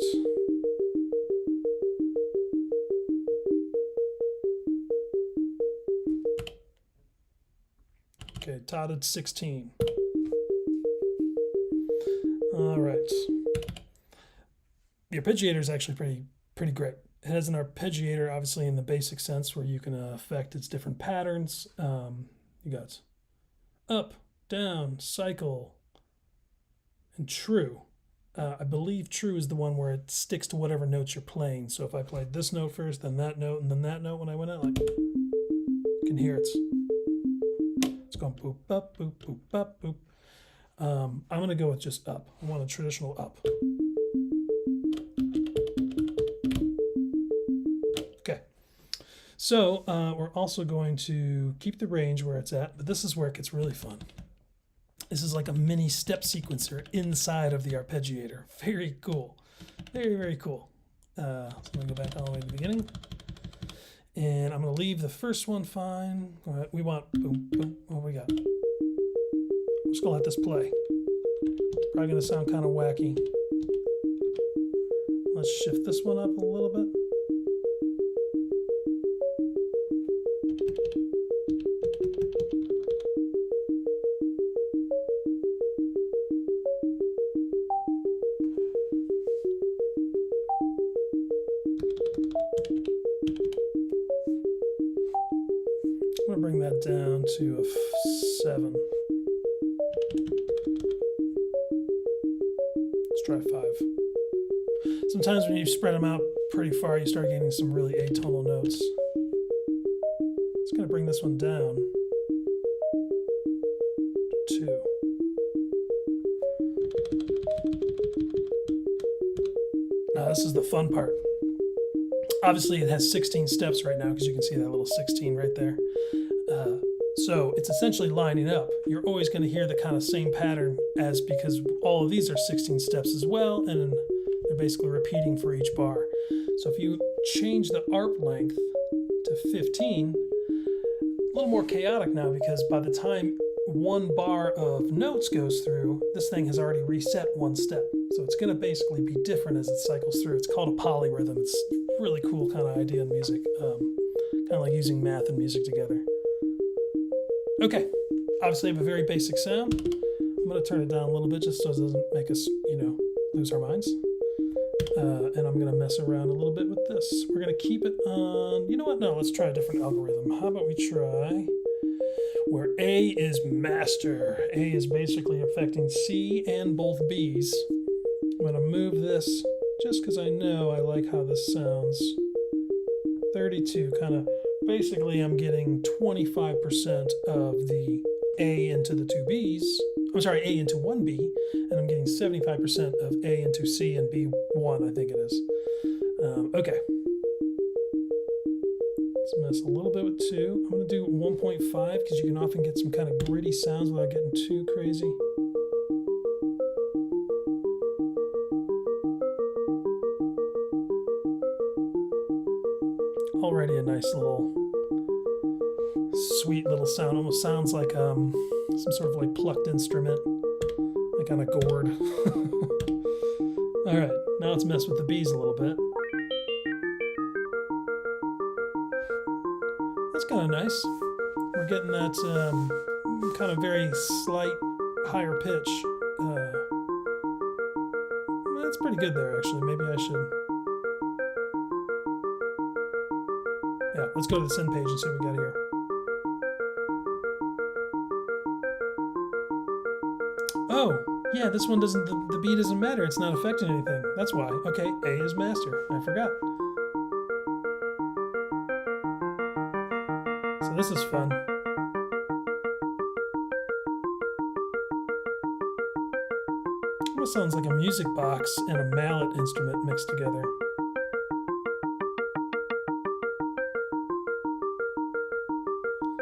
Okay, dotted 16. All right. The arpeggiator is actually pretty great. It has an arpeggiator, obviously, in the basic sense, where you can affect its different patterns. You got up, down, cycle, and true. I believe true is the one where it sticks to whatever notes you're playing. So if I played this note first, then that note, and then that note, when I went out, like, you can hear it's going boop, up, boop, boop, up, boop. I'm going to go with just up. I want a traditional up. Okay. So we're also going to keep the range where it's at, but this is where it gets really fun. This is like a mini step sequencer inside of the arpeggiator. Very cool. Very, very cool. So I'm going to go back all the way to the beginning. And I'm going to leave the first one fine. All right, we want boom, boom. What we got? I'm just going to let this play. It's probably going to sound kind of wacky. Let's shift this one up a little bit. I'm going to bring that down to a 7. Let's try 5. Sometimes when you spread them out pretty far, you start getting some really atonal notes. It's going to bring this one down to 2. Now this is the fun part. Obviously it has 16 steps right now because you can see that little 16 right there. So it's essentially lining up. You're always going to hear the kind of same pattern as, because all of these are 16 steps as well, and they're basically repeating for each bar. So if you change the arp length to 15, a little more chaotic now, because by the time one bar of notes goes through, this thing has already reset one step. So it's going to basically be different as it cycles through. It's called a polyrhythm. It's a really cool kind of idea in music, kind of like using math and music together. Okay, obviously I have a very basic sound. I'm going to turn it down a little bit just so it doesn't make us, lose our minds. And I'm going to mess around a little bit with this. We're going to keep it on, you know what? No, let's try a different algorithm. How about we try where A is master. A is basically affecting C and both Bs. I'm going to move this just because I know I like how this sounds. 32, kind of, basically I'm getting 25% of the A into the two Bs. I'm sorry, A into one B, and I'm getting 75% of A into C and B1, I think it is. Okay. Let's mess a little bit with 2. I'm going to do 1.5 because you can often get some kind of gritty sounds without getting too crazy. Already a nice little, sweet little sound. Almost sounds like some sort of like plucked instrument, like on a gourd. All right, now let's mess with the Bs a little bit. That's kind of nice. We're getting that kind of very slight higher pitch. That's pretty good there, actually. Maybe I should. Yeah, let's go to the send page and see what we got here. Oh, yeah, this one doesn't, the B doesn't matter. It's not affecting anything. That's why. Okay, A is master. I forgot. So this is fun. Almost sounds like a music box and a mallet instrument mixed together.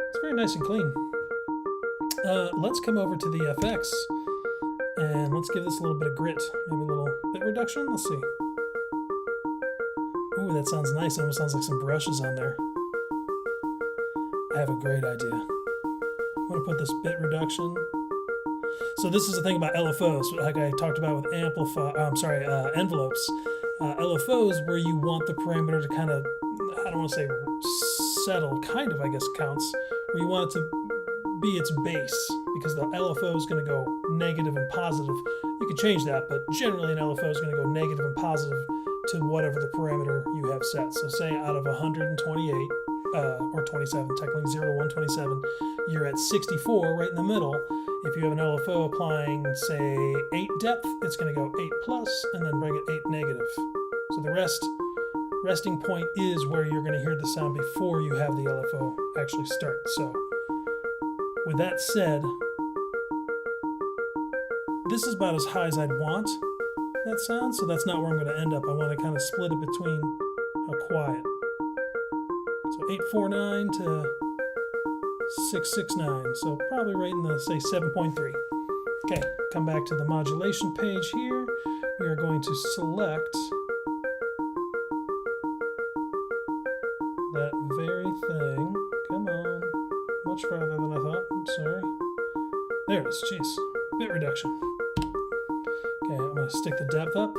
It's very nice and clean. Let's come over to the FX and let's give this a little bit of grit. Maybe a little bit reduction. Let's see. Ooh, that sounds nice. It almost sounds like some brushes on there. I have a great idea. I'm going to put this bit reduction. So this is the thing about LFOs, like I talked about with envelopes. LFOs, where you want the parameter to kind of, I don't want to say settle, kind of, I guess counts, where you want it to be its base, because the LFO is going to go negative and positive. You can change that, but generally an LFO is going to go negative and positive to whatever the parameter you have set. So say out of 128, or 27, technically 0 to 127, you're at 64 right in the middle. If you have an LFO applying, say, 8 depth, it's going to go 8 plus and then bring it 8 negative. So the resting point is where you're going to hear the sound before you have the LFO actually start. So with that said, this is about as high as I'd want that sound, so that's not where I'm going to end up. I want to kind of split it between how quiet. So 849 to 669, so probably right in the, say, 7.3. Okay, come back to the modulation page here. We are going to select that very thing. Come on, much farther than I thought. I'm sorry. There it is. Jeez, bit reduction. Okay, I'm going to stick the depth up.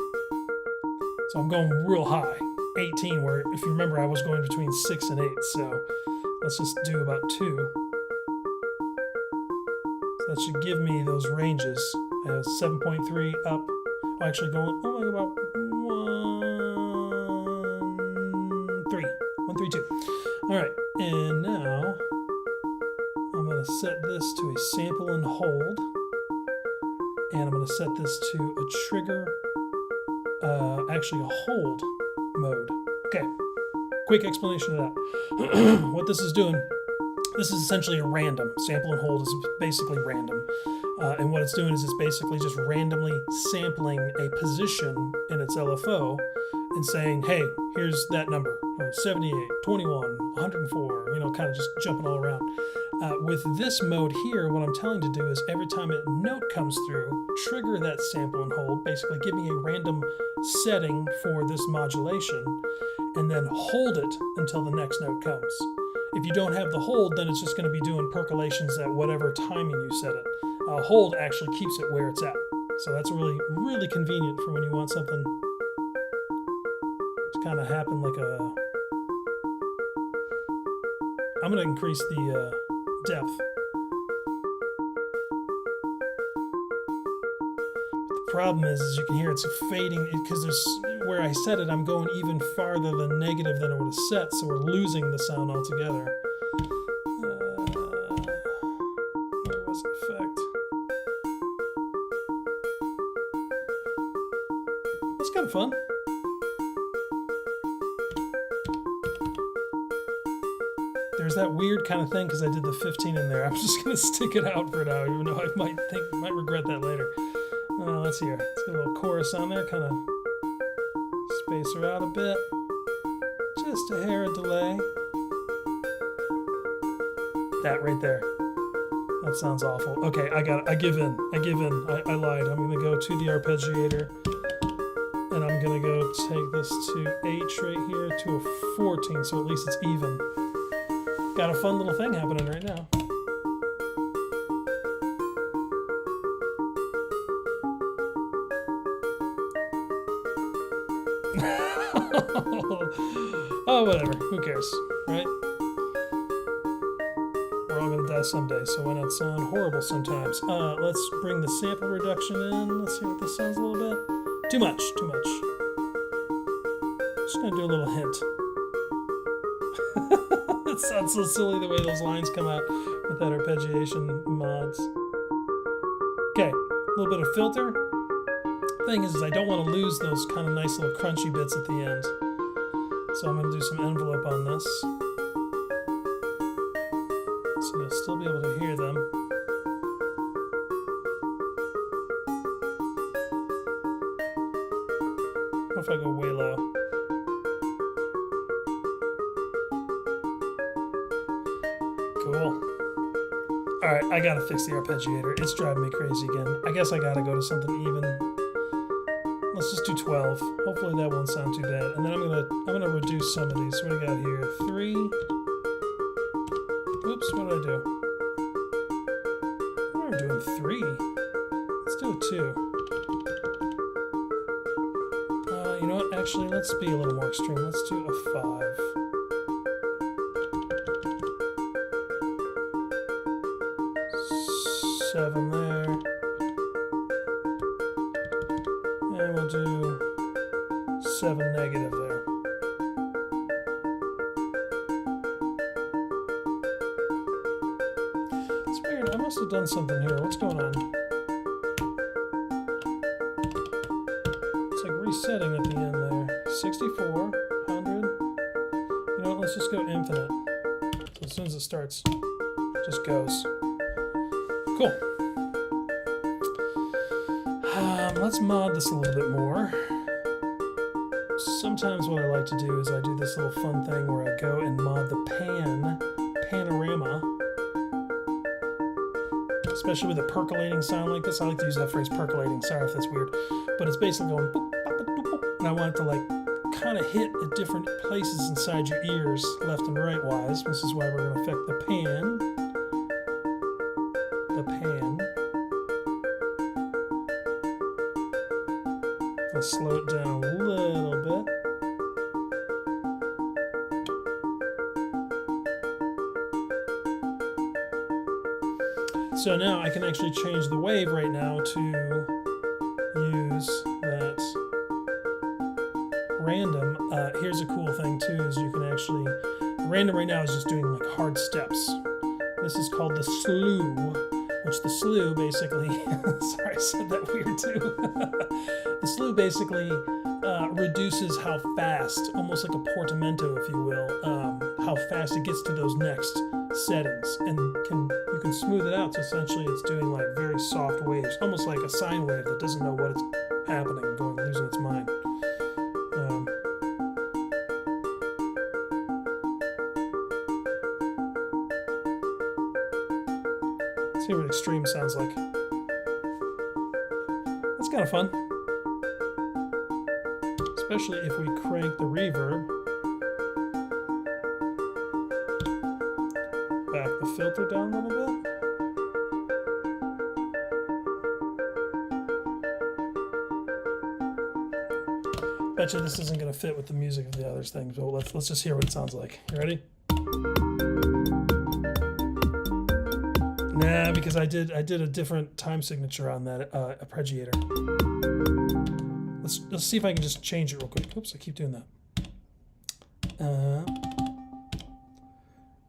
So I'm going real high, 18, where if you remember I was going between 6 and 8, so let's just do about 2. So that should give me those ranges. I have 7.3 up, actually going, oh my god, about 1, 3, 1, 3, 2. All right, and now I'm going to set this to a sample and hold. And I'm going to set this to a trigger, actually a hold mode. Okay, quick explanation of that. What this is doing, this is essentially a random. Sample and hold is basically random. And what it's doing is it's basically just randomly sampling a position in its LFO and saying, hey, here's that number, 78, 21, 104, kind of just jumping all around. With this mode here, what I'm telling to do is every time a note comes through, trigger that sample and hold, basically give me a random setting for this modulation, and then hold it until the next note comes. If you don't have the hold, then it's just going to be doing percolations at whatever timing you set it. Hold actually keeps it where it's at. So that's really, really convenient for when you want something to kind of happen like a... I'm going to increase the depth. The problem is, as you can hear, it's fading because there's where I set it, I'm going even farther than negative than it would have set, so we're losing the sound altogether. Where was the effect? That's kind of fun. There's that weird kind of thing because I did the 15 in there. I'm just gonna stick it out for now, even though I might regret that later. Let's hear. Let's get a little chorus on there, kind of space her out a bit. Just a hair of delay. That right there. That sounds awful. Okay, I give in. I lied. I'm gonna go to the arpeggiator, and I'm gonna go take this to H right here to a 14, so at least it's even. Got a fun little thing happening right now. Oh, whatever. Who cares, right? We're all gonna die someday, so why not sound horrible sometimes? Let's bring the sample reduction in. Let's see what this sounds a little bit. Too much. Just gonna do a little hint. It sounds so silly the way those lines come out with that arpeggiation mods. Okay, a little bit of filter. Thing is I don't want to lose those kind of nice little crunchy bits at the end. So I'm going to do some envelope on this. So you'll still be able to hear them. What if I go way low? Cool. Alright, I gotta fix the arpeggiator. It's driving me crazy again. I guess I gotta go to something even. Let's just do 12. Hopefully that won't sound too bad. And then I'm gonna reduce some of these. What do we got here? 3. Oops, what did I do? We're doing 3. Let's do a 2. You know what? Actually, let's be a little more extreme. Let's do a 5. Seven there. And we'll do 7 negative there. must have done something here. What's going on? It's like resetting at the end there. 64, 100. You know what? Let's just go infinite. So as soon as it starts, it just goes. Cool. Let's mod this a little bit more. Sometimes what I like to do is I do this little fun thing where I go and mod the panorama, especially with a percolating sound like this. I like to use that phrase percolating. Sorry if that's weird, but it's basically going boop, bop, boop, boop, and I want it to like kind of hit at different places inside your ears, left and right wise. This is why we're going to affect the pan. I'll slow it down a little bit. So now I can actually change the wave right now to use that random. Here's a cool thing too, is you can actually, the random right now is just doing like hard steps. This is called the slew, which the slew basically, sorry I said that weird too. The slew basically reduces how fast, almost like a portamento if you will, how fast it gets to those next settings, and you can smooth it out, so essentially it's doing like very soft waves, almost like a sine wave that doesn't know what it's happening, losing its mind. Let's see what extreme sounds like. That's kind of fun, especially if we crank the reverb. Back the filter down a little bit. Betcha this isn't going to fit with the music of the other things, but let's just hear what it sounds like. You ready? Nah, because I did a different time signature on that arpeggiator. Let's see if I can just change it real quick. Oops, I keep doing that.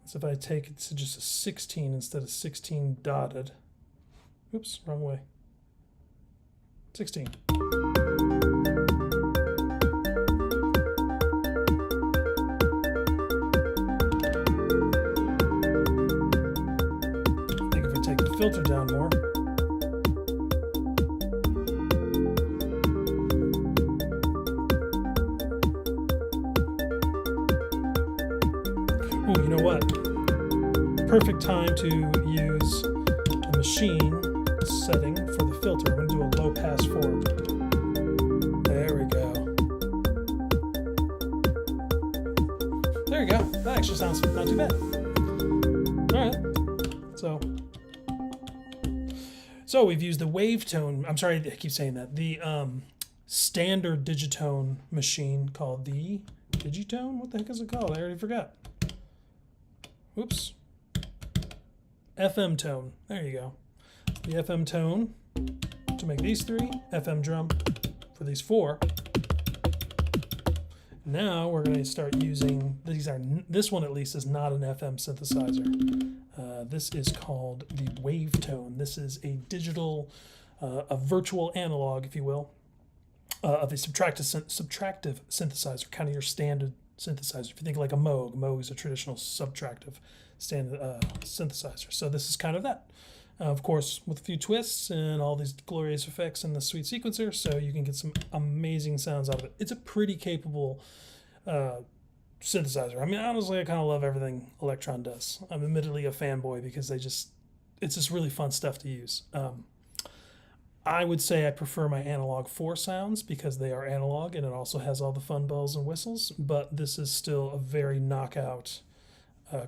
So if I take it to just a 16 instead of 16 dotted. Oops, wrong way. 16. I think if we take the filter down more. Ooh, you know what? Perfect time to use the machine setting for the filter. I'm going to do a low pass forward. There we go. There you go. That actually sounds not too bad. All right. So we've used the wavetone. I'm sorry, I keep saying that. The standard Digitone machine called the Digitone. What the heck is it called? I already forgot. Oops. FM tone. There you go. The FM tone to make these three. FM drum for these four. Now we're going to start using, this one at least is not an FM synthesizer. This is called the wavetone. This is a digital, a virtual analog, if you will, of a subtractive synthesizer, kind of your standard synthesizer. If you think like a Moog, Moog is a traditional subtractive standard synthesizer. So this is kind of that. Of course, with a few twists and all these glorious effects and the sweet sequencer, so you can get some amazing sounds out of it. It's a pretty capable synthesizer. I mean, honestly, I kind of love everything Elektron does. I'm admittedly a fanboy because it's just really fun stuff to use. I would say I prefer my analog 4 sounds because they are analog and it also has all the fun bells and whistles, but this is still a very knockout,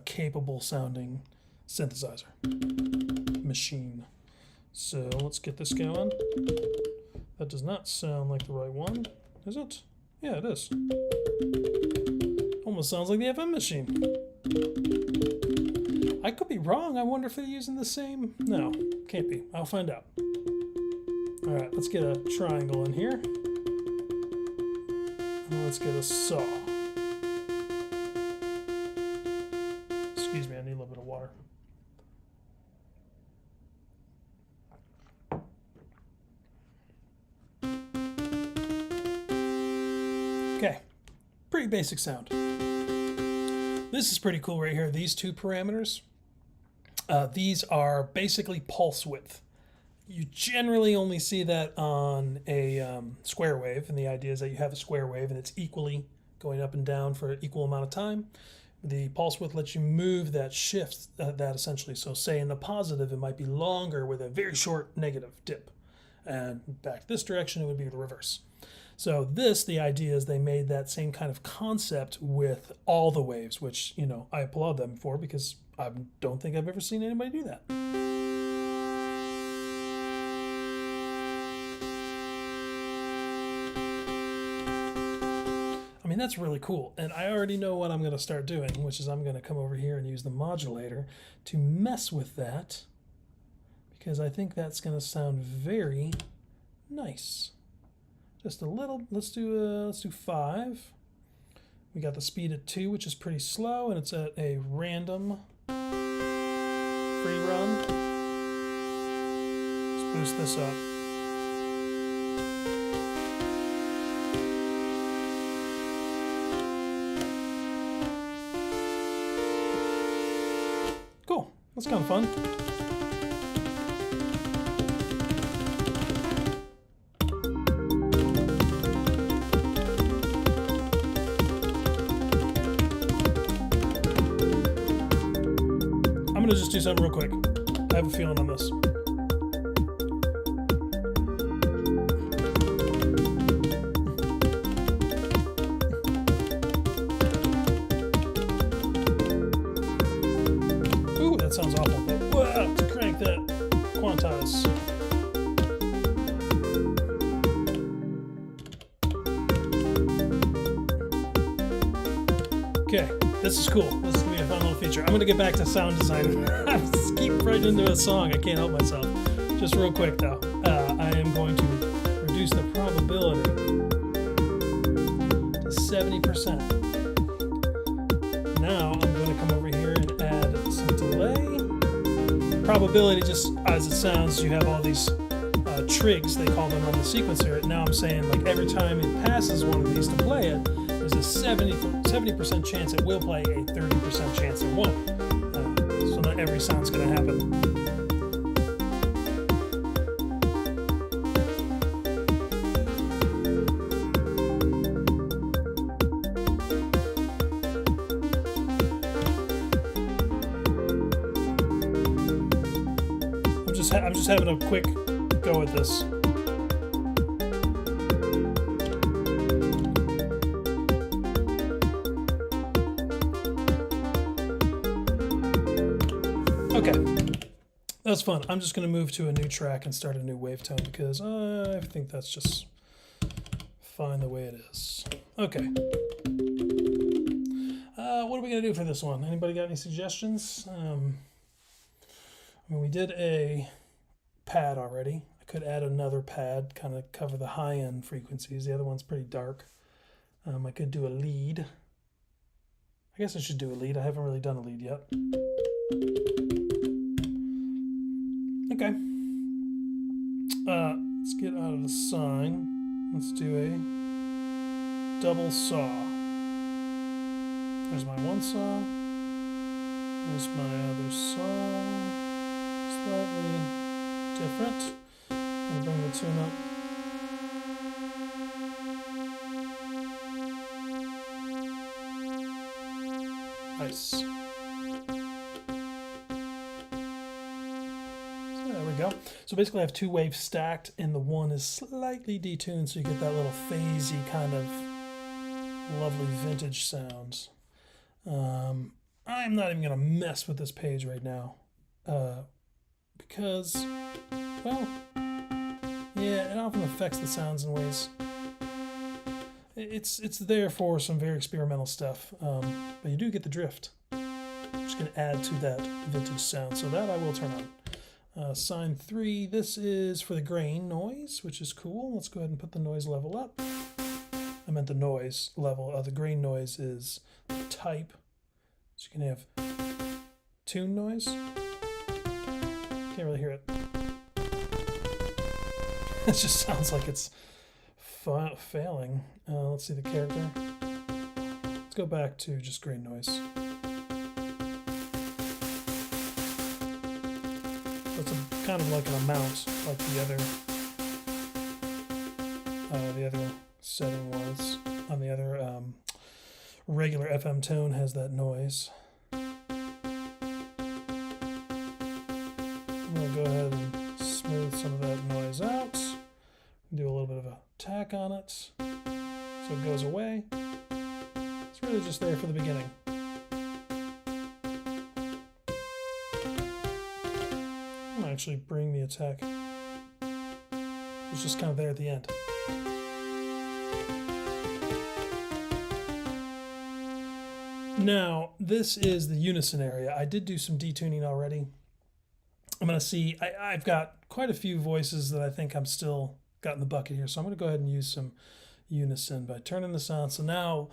capable sounding synthesizer machine. So let's get this going. That does not sound like the right one, is it? Yeah, it is. Almost sounds like the FM machine. I could be wrong. I wonder if they're using the same. No, can't be. I'll find out. All right, let's get a triangle in here. And let's get a saw. Excuse me, I need a little bit of water. pretty basic sound. This is pretty cool right here. These two parameters. These are basically pulse width. You generally only see that on a square wave, and the idea is that you have a square wave and it's equally going up and down for an equal amount of time. The pulse width lets you move that shift, that essentially. So say in the positive, it might be longer with a very short negative dip. And back this direction, it would be the reverse. So this, the idea is they made that same kind of concept with all the waves, which, you know, I applaud them for because I don't think I've ever seen anybody do that. I mean, that's really cool. And I already know what I'm going to start doing, which is I'm going to come over here and use the modulator to mess with that because I think that's going to sound very nice. Just a little, let's do 5. We got the speed at 2, which is pretty slow, and it's at a random free run. Let's boost this up. Cool, that's kind of fun. I'm gonna just do something real quick. I have a feeling on this. Ooh, that sounds awful. Whoa, to crank that, quantize. Okay, this is cool. This is gonna be a fun little feature. I'm gonna get back to sound design. I just keep right into a song. I can't help myself. Just real quick though, I am going to reduce the probability to 70%. Now I'm going to come over here and add some delay. Probability, just as it sounds, you have all these trigs, they call them on the sequencer. Now I'm saying like every time it passes one of these to play it, there's a 70% chance it will play, a 30% chance it won't. So not every sound's going to happen. I'm just having a quick go at this. Okay, that's fun. I'm just going to move to a new track and start a new wave tone because I think that's just fine the way it is. Okay. What are we going to do for this one? Anybody got any suggestions? I mean, we did a pad already. I could add another pad, kind of cover the high-end frequencies. The other one's pretty dark. I could do a lead. I guess I should do a lead. I haven't really done a lead yet. Okay. Let's get out of the sine. Let's do a double saw. There's my one saw. There's my other saw. Slightly different. And bring the tune up. Nice. There we go. So basically I have two waves stacked and the one is slightly detuned so you get that little phasey kind of lovely vintage sounds. I'm not even going to mess with this page right now because, well, yeah, it often affects the sounds in ways. It's there for some very experimental stuff, but you do get the drift. I'm just going to add to that vintage sound, so that I will turn on. Sine 3, this is for the grain noise, which is cool. Let's go ahead and put the noise level up. I meant the noise level. The grain noise is the type. So you can have tune noise. Can't really hear it. It just sounds like it's failing. Let's see the character. Let's go back to just grain noise. It's kind of like an amount, like the other setting was. On the other regular FM tone has that noise. I'm gonna go ahead and smooth some of that noise out. Do a little bit of a tack on it so it goes away. It's really just there for the beginning. I'm gonna actually bring the attack. It's just kind of there at the end. Now, this is the unison area. I did do some detuning already. I'm going to see, I've got quite a few voices that I think I'm still got in the bucket here. So I'm going to go ahead and use some unison by turning this on. So now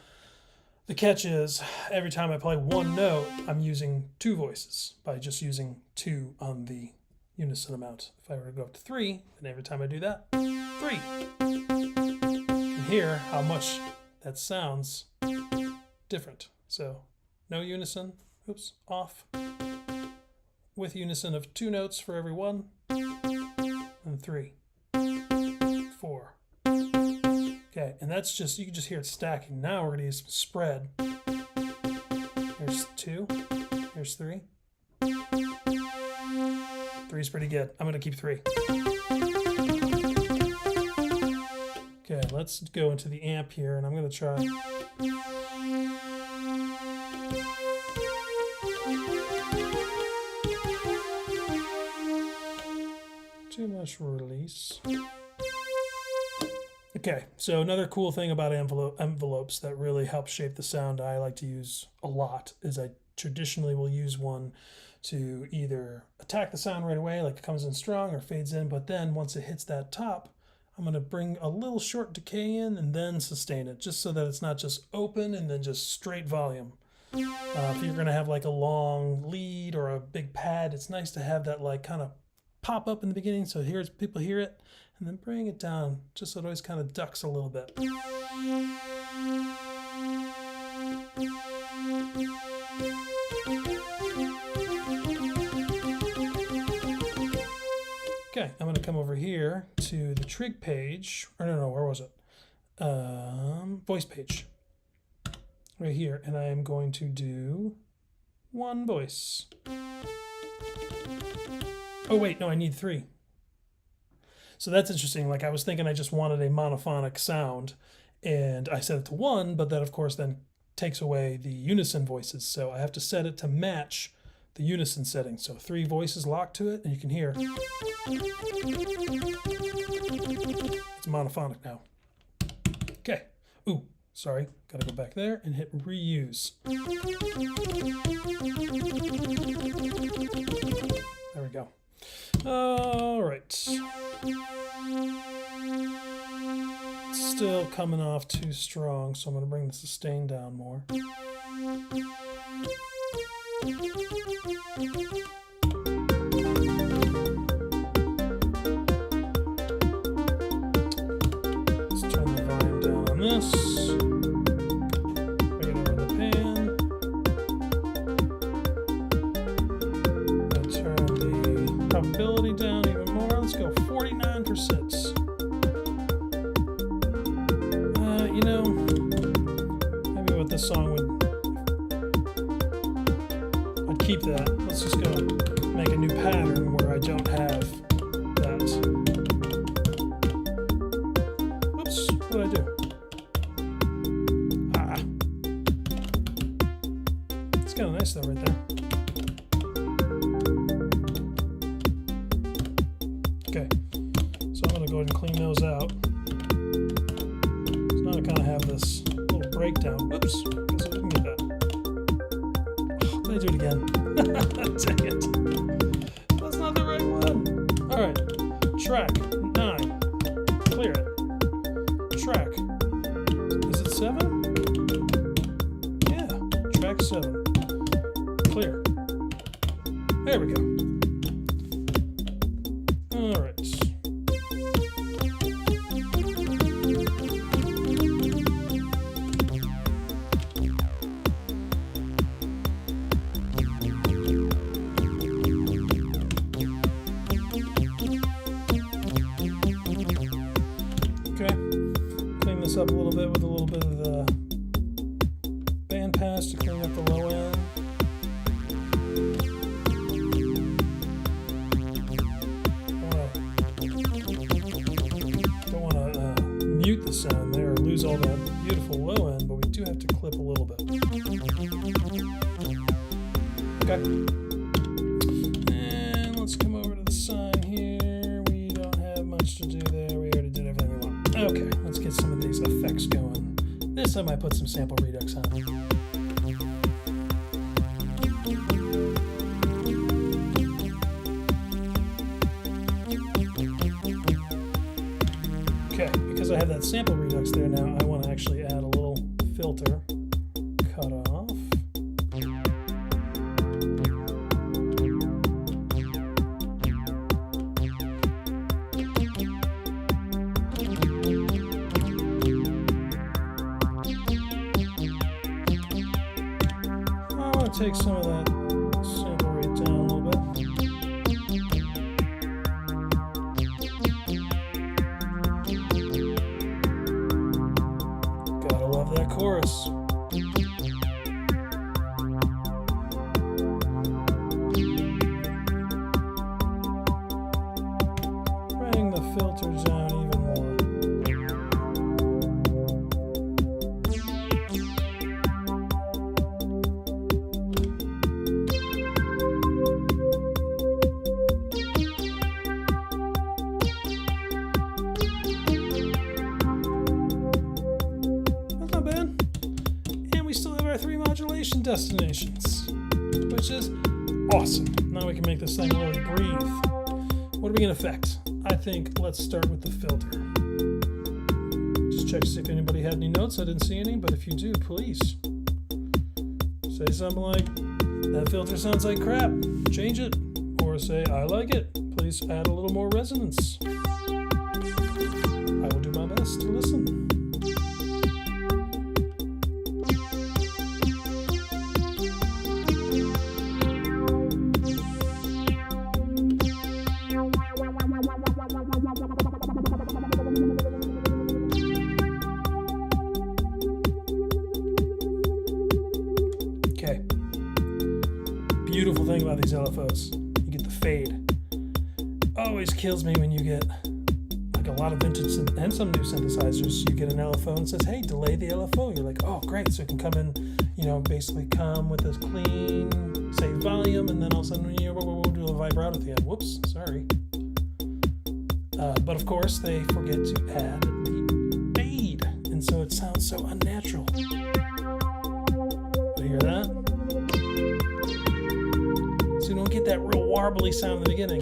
the catch is every time I play one note, I'm using two voices by just using two on the unison amount. If I were to go up to 3, then every time I do that, 3. You can hear how much that sounds different. So no unison, oops, off. With unison of 2 notes for every 1, and 3, 4. Okay, and that's just, you can just hear it stacking. Now we're gonna use some spread. Here's 2, here's 3. 3 is pretty good. I'm gonna keep 3. Okay, let's go into the amp here, and I'm gonna try. Too much release. Okay, so another cool thing about envelopes that really help shape the sound I like to use a lot is I traditionally will use one to either attack the sound right away, like it comes in strong or fades in, but then once it hits that top, I'm going to bring a little short decay in and then sustain it, just so that it's not just open and then just straight volume. If you're going to have like a long lead or a big pad, it's nice to have that like kind of pop up in the beginning so people hear it, and then bring it down just so it always kind of ducks a little bit. Okay, I'm going to come over here to the trig page, or no, where was it? Voice page. Right here, and I am going to do one voice. Oh wait, no, I need 3. So that's interesting. Like I was thinking I just wanted a monophonic sound, and I set it to 1, but that of course then takes away the unison voices. So I have to set it to match the unison setting. So 3 voices locked to it, and you can hear it's monophonic now. Okay. Ooh, sorry. Gotta go back there and hit reuse. There we go. All right. Still coming off too strong, so I'm going to bring the sustain down more. Let's turn the volume down on this. Bring it over the pan. I'll turn the probability down even more. Let's go 49%. You know, maybe what this song would, I'd keep that. Let's just go make a new pattern where I don't have that. Oops, what did I do? It's kind of nice though right there. Okay, so I'm going to go ahead and clean those out. So now I kind of have this little breakdown. Oops, guess I didn't get that. Oh, did I do it again? Dang it. That's not the right one. All right, track 9. Clear it. Track. Is it 7? Yeah, track 7. Clear. There we go. All right. this up a little bit with a little bit of the bandpass to clean up the low end. Don't want to mute the sound there or lose all that beautiful low end, but we do have to clip a little bit. Okay. And let's come over to the sign here. We don't have much to do there. We already did everything we want. Okay, let's get some of these effects going. This time I put some sample redux on. Okay, because I have that sample redux there now, I want to actually add a little filter. Cut off. Take some of that sample rate down a little bit. Gotta love that chorus. Bring the filters down even more. Destinations, which is awesome. Now we can make this thing really breathe. What are we going to affect? I think let's start with the filter. Just check to see if anybody had any notes. I didn't see any, but if you do, please say something like, that filter sounds like crap, change it. Or say, I like it, please add a little more resonance. I will do my best to listen. Okay. Beautiful thing about these LFOs, you get the fade. Always kills me when you get, like a lot of vintage and some new synthesizers, you get an LFO and it says, hey, delay the LFO. You're like, oh, great. So it can come in, basically come with this clean, say volume, and then all of a sudden, we'll do a vibrato at the end. Whoops, sorry. But of course, they forget to add the fade, and so it sounds so unnatural. You hear that? So you don't get that real warbly sound in the beginning.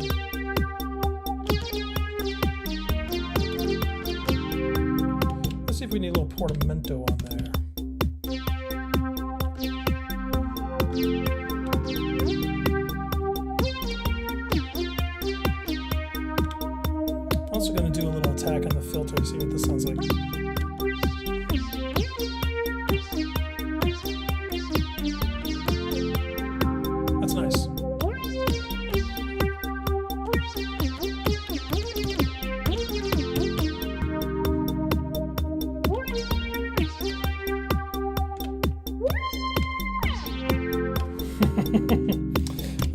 Let's see if we need a little portamento on there. Also going to do a little attack on the filter to see what this sounds like. That's nice.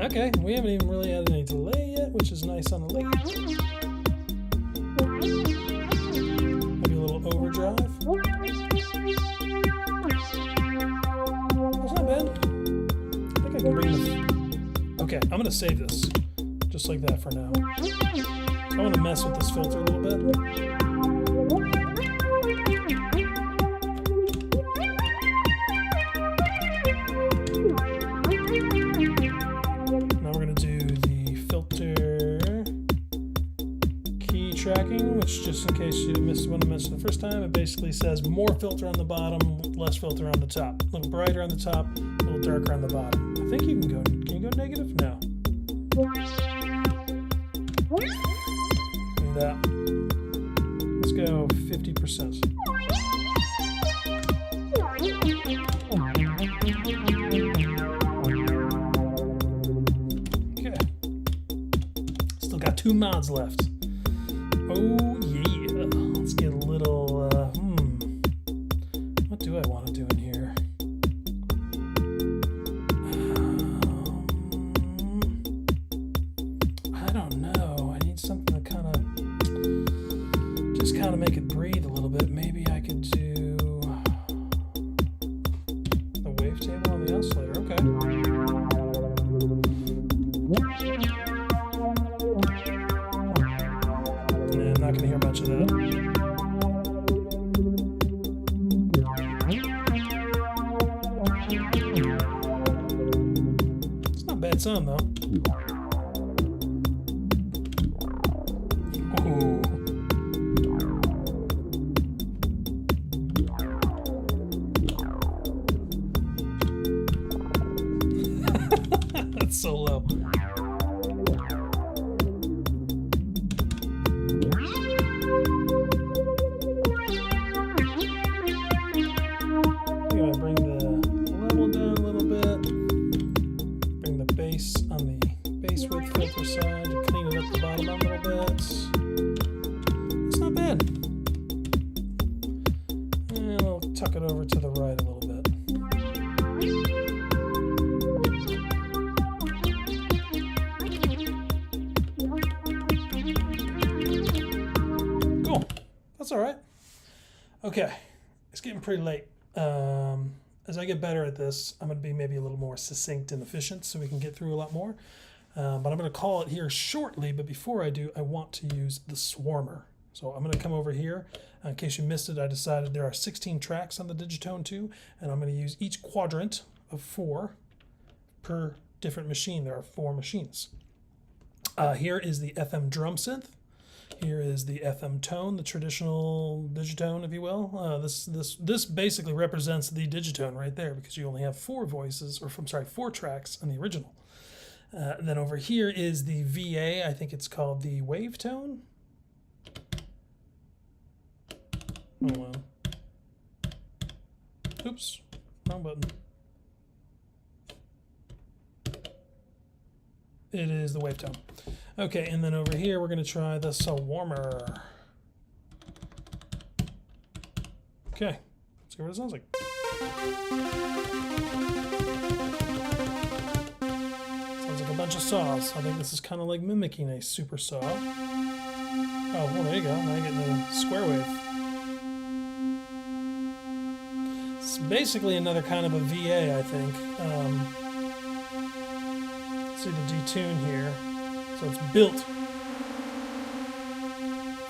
Okay, we haven't even really added any delay yet, which is nice on the late. Maybe a little overdrive. That's not bad. I think I can bring this. Okay, I'm going to save this just like that for now. I want to mess with this filter a little bit. Tracking, which just in case you missed what I mentioned the first time, it basically says more filter on the bottom, less filter on the top. A little brighter on the top, a little darker on the bottom. I think you can go negative? No. Do that. Let's go 50%. Okay. Still got 2 mods left. Oh yeah, let's get a little, kind of make it breathe a little bit, maybe I could do the wavetable on the oscillator. Okay. Yeah, I'm not going to hear much of that. It's not a bad sound, though. Ooh. That's so low. I'm gonna bring the level down a little bit. Bring the bass on the bass width filter side to clean it up the bottom a little bit. It's not bad. And I'll tuck it over to the right a little bit. Cool. That's all right. Okay. It's getting pretty late. As I get better at this, I'm going to be maybe a little more succinct and efficient so we can get through a lot more. But I'm going to call it here shortly. But before I do, I want to use the Swarmer. So I'm going to come over here. In case you missed it, I decided there are 16 tracks on the Digitone 2, and I'm going to use each quadrant of 4 per different machine. There are 4 machines. Here is the FM drum synth. Here is the FM tone, the traditional Digitone, if you will. This basically represents the Digitone right there because you only have 4 voices, or 4 tracks on the original. Then over here is the VA. I think it's called the wave tone. Oh well. Oops, wrong button. It is the wave tone. Okay, and then over here we're going to try the Swarmer. Okay, let's see what it sounds like. Sounds like a bunch of saws. I think this is kind of like mimicking a super saw. Oh, well, there you go. Now you're getting a square wave. It's basically another kind of a VA, I think. See the detune here. So it's built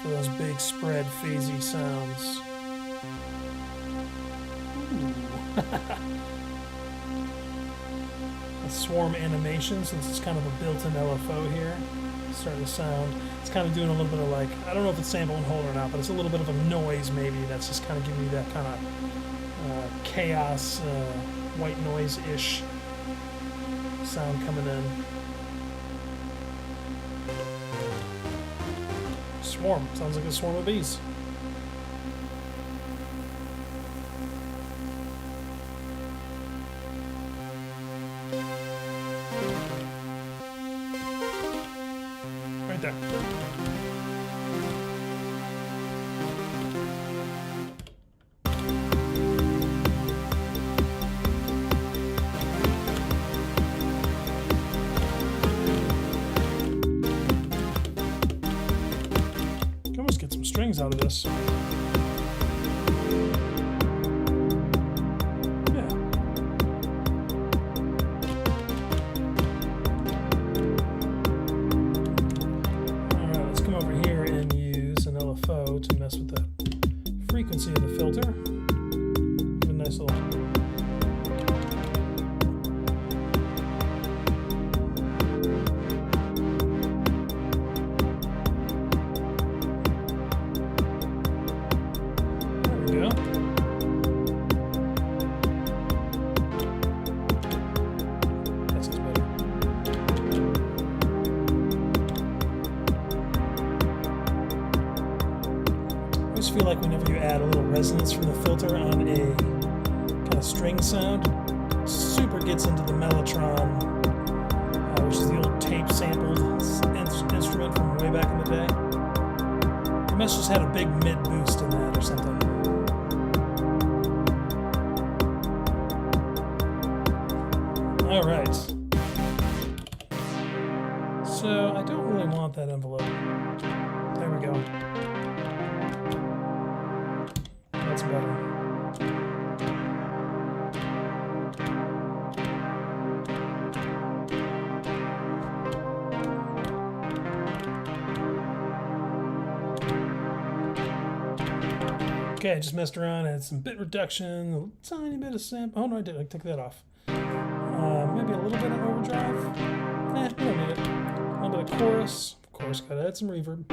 for those big spread phasey sounds. A swarm animation, since it's kind of a built-in LFO here. It's starting to sound, it's kind of doing a little bit of like, I don't know if it's sample and hold or not, but it's a little bit of a noise maybe that's just kind of giving you that kind of chaos, white noise-ish sound coming in. Swarm. Sounds like a swarm of bees. Right there. Strings out of this. Yeah. Alright, let's come over here and use an LFO to mess with the frequency of the filter. Give a nice little. I feel like whenever you add a little resonance from the filter on a kind of string sound, it super gets into the mellotron, which is the old tape sampled instrument from way back in the day. It must just had a big mid boost in that or something. All right. So I don't really want that envelope. There we go. That's better. Okay, I just messed around, had some bit reduction, a tiny bit of sample. Oh no, I did. I took that off. Maybe a little bit of overdrive. We don't need it. A little bit of chorus. Of course, gotta add some reverb.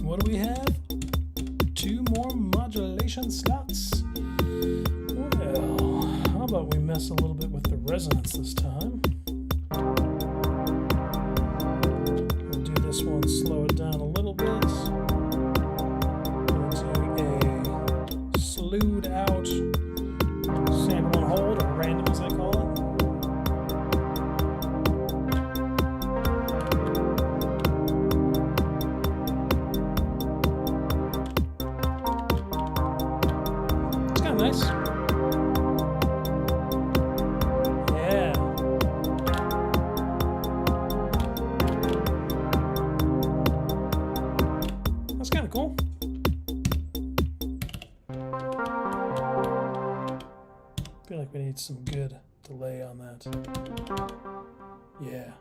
What do we have? 2 more modulation slots. Well, how about we mess a little bit with the resonance this time? We'll do this one, slow it down a little bit. We'll do a slewed out sample and hold, or random as I call it. Nice. Yeah. That's kind of cool. I feel like we need some good delay on that. Yeah.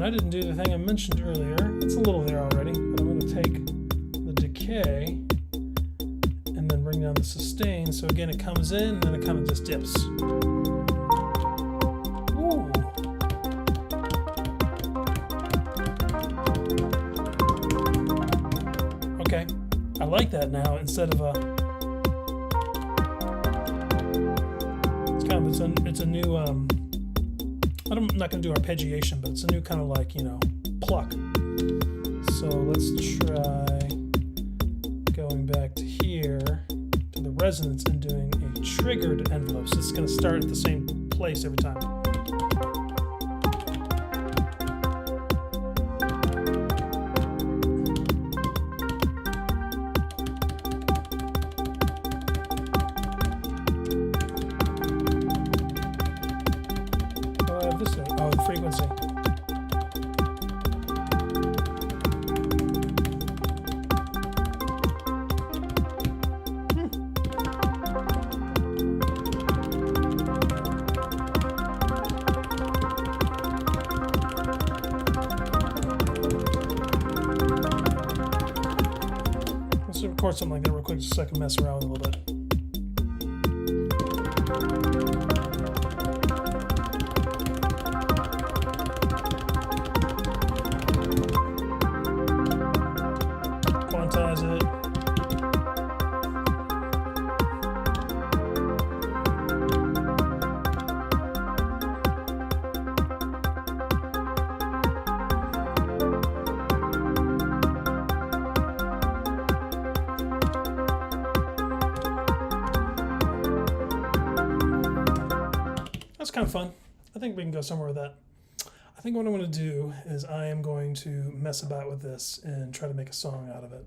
I didn't do the thing I mentioned earlier. It's a little there already, but I'm going to take the decay and then bring down the sustain. So again, it comes in and then it kind of just dips. Ooh. Okay, I like that now instead of a. It's kind of it's a new. I'm not going to do arpeggiation, but it's a new kind of like, pluck. So let's try going back to here to the resonance and doing a triggered envelope. So it's going to start at the same place every time. Oh, the frequency. Let's record something like that real quick just so I can mess around with it a little bit. Quantize it. That's kind of fun. I think we can go somewhere with that. I think what I'm going to do is I am going to mess about with this and try to make a song out of it.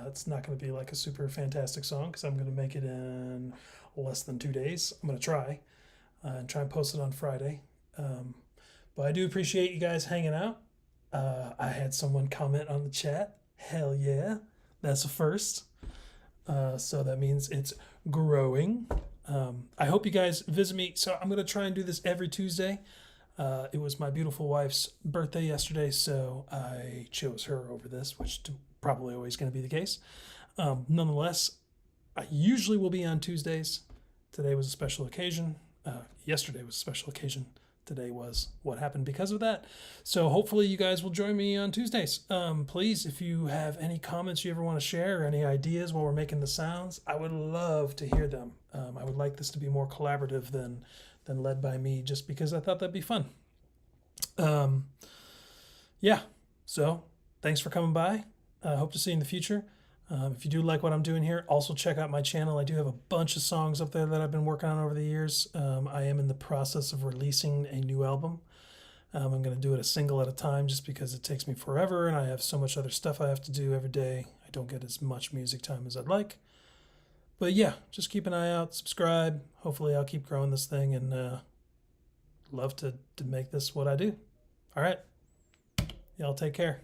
It's not going to be like a super fantastic song because I'm going to make it in less than 2 days. I'm going to try and post it on Friday. But I do appreciate you guys hanging out. I had someone comment on the chat. Hell yeah. That's a first. So that means it's growing. I hope you guys visit me. So I'm going to try and do this every Tuesday. It was my beautiful wife's birthday yesterday, so I chose her over this, which is probably always going to be the case. Nonetheless, I usually will be on Tuesdays. Today was a special occasion. Yesterday was a special occasion. Today was what happened because of that. So hopefully you guys will join me on Tuesdays. Please, if you have any comments you ever want to share or any ideas while we're making the sounds, I would love to hear them. I would like this to be more collaborative than led by me, just because I thought that'd be fun. Yeah, so thanks for coming by. I hope to see you in the future. If you do like what I'm doing here, also check out my channel. I do have a bunch of songs up there that I've been working on over the years. I am in the process of releasing a new album. I'm going to do it a single at a time just because it takes me forever and I have so much other stuff I have to do every day. I don't get as much music time as I'd like. But yeah, just keep an eye out, subscribe. Hopefully I'll keep growing this thing and love to make this what I do. All right. Y'all take care.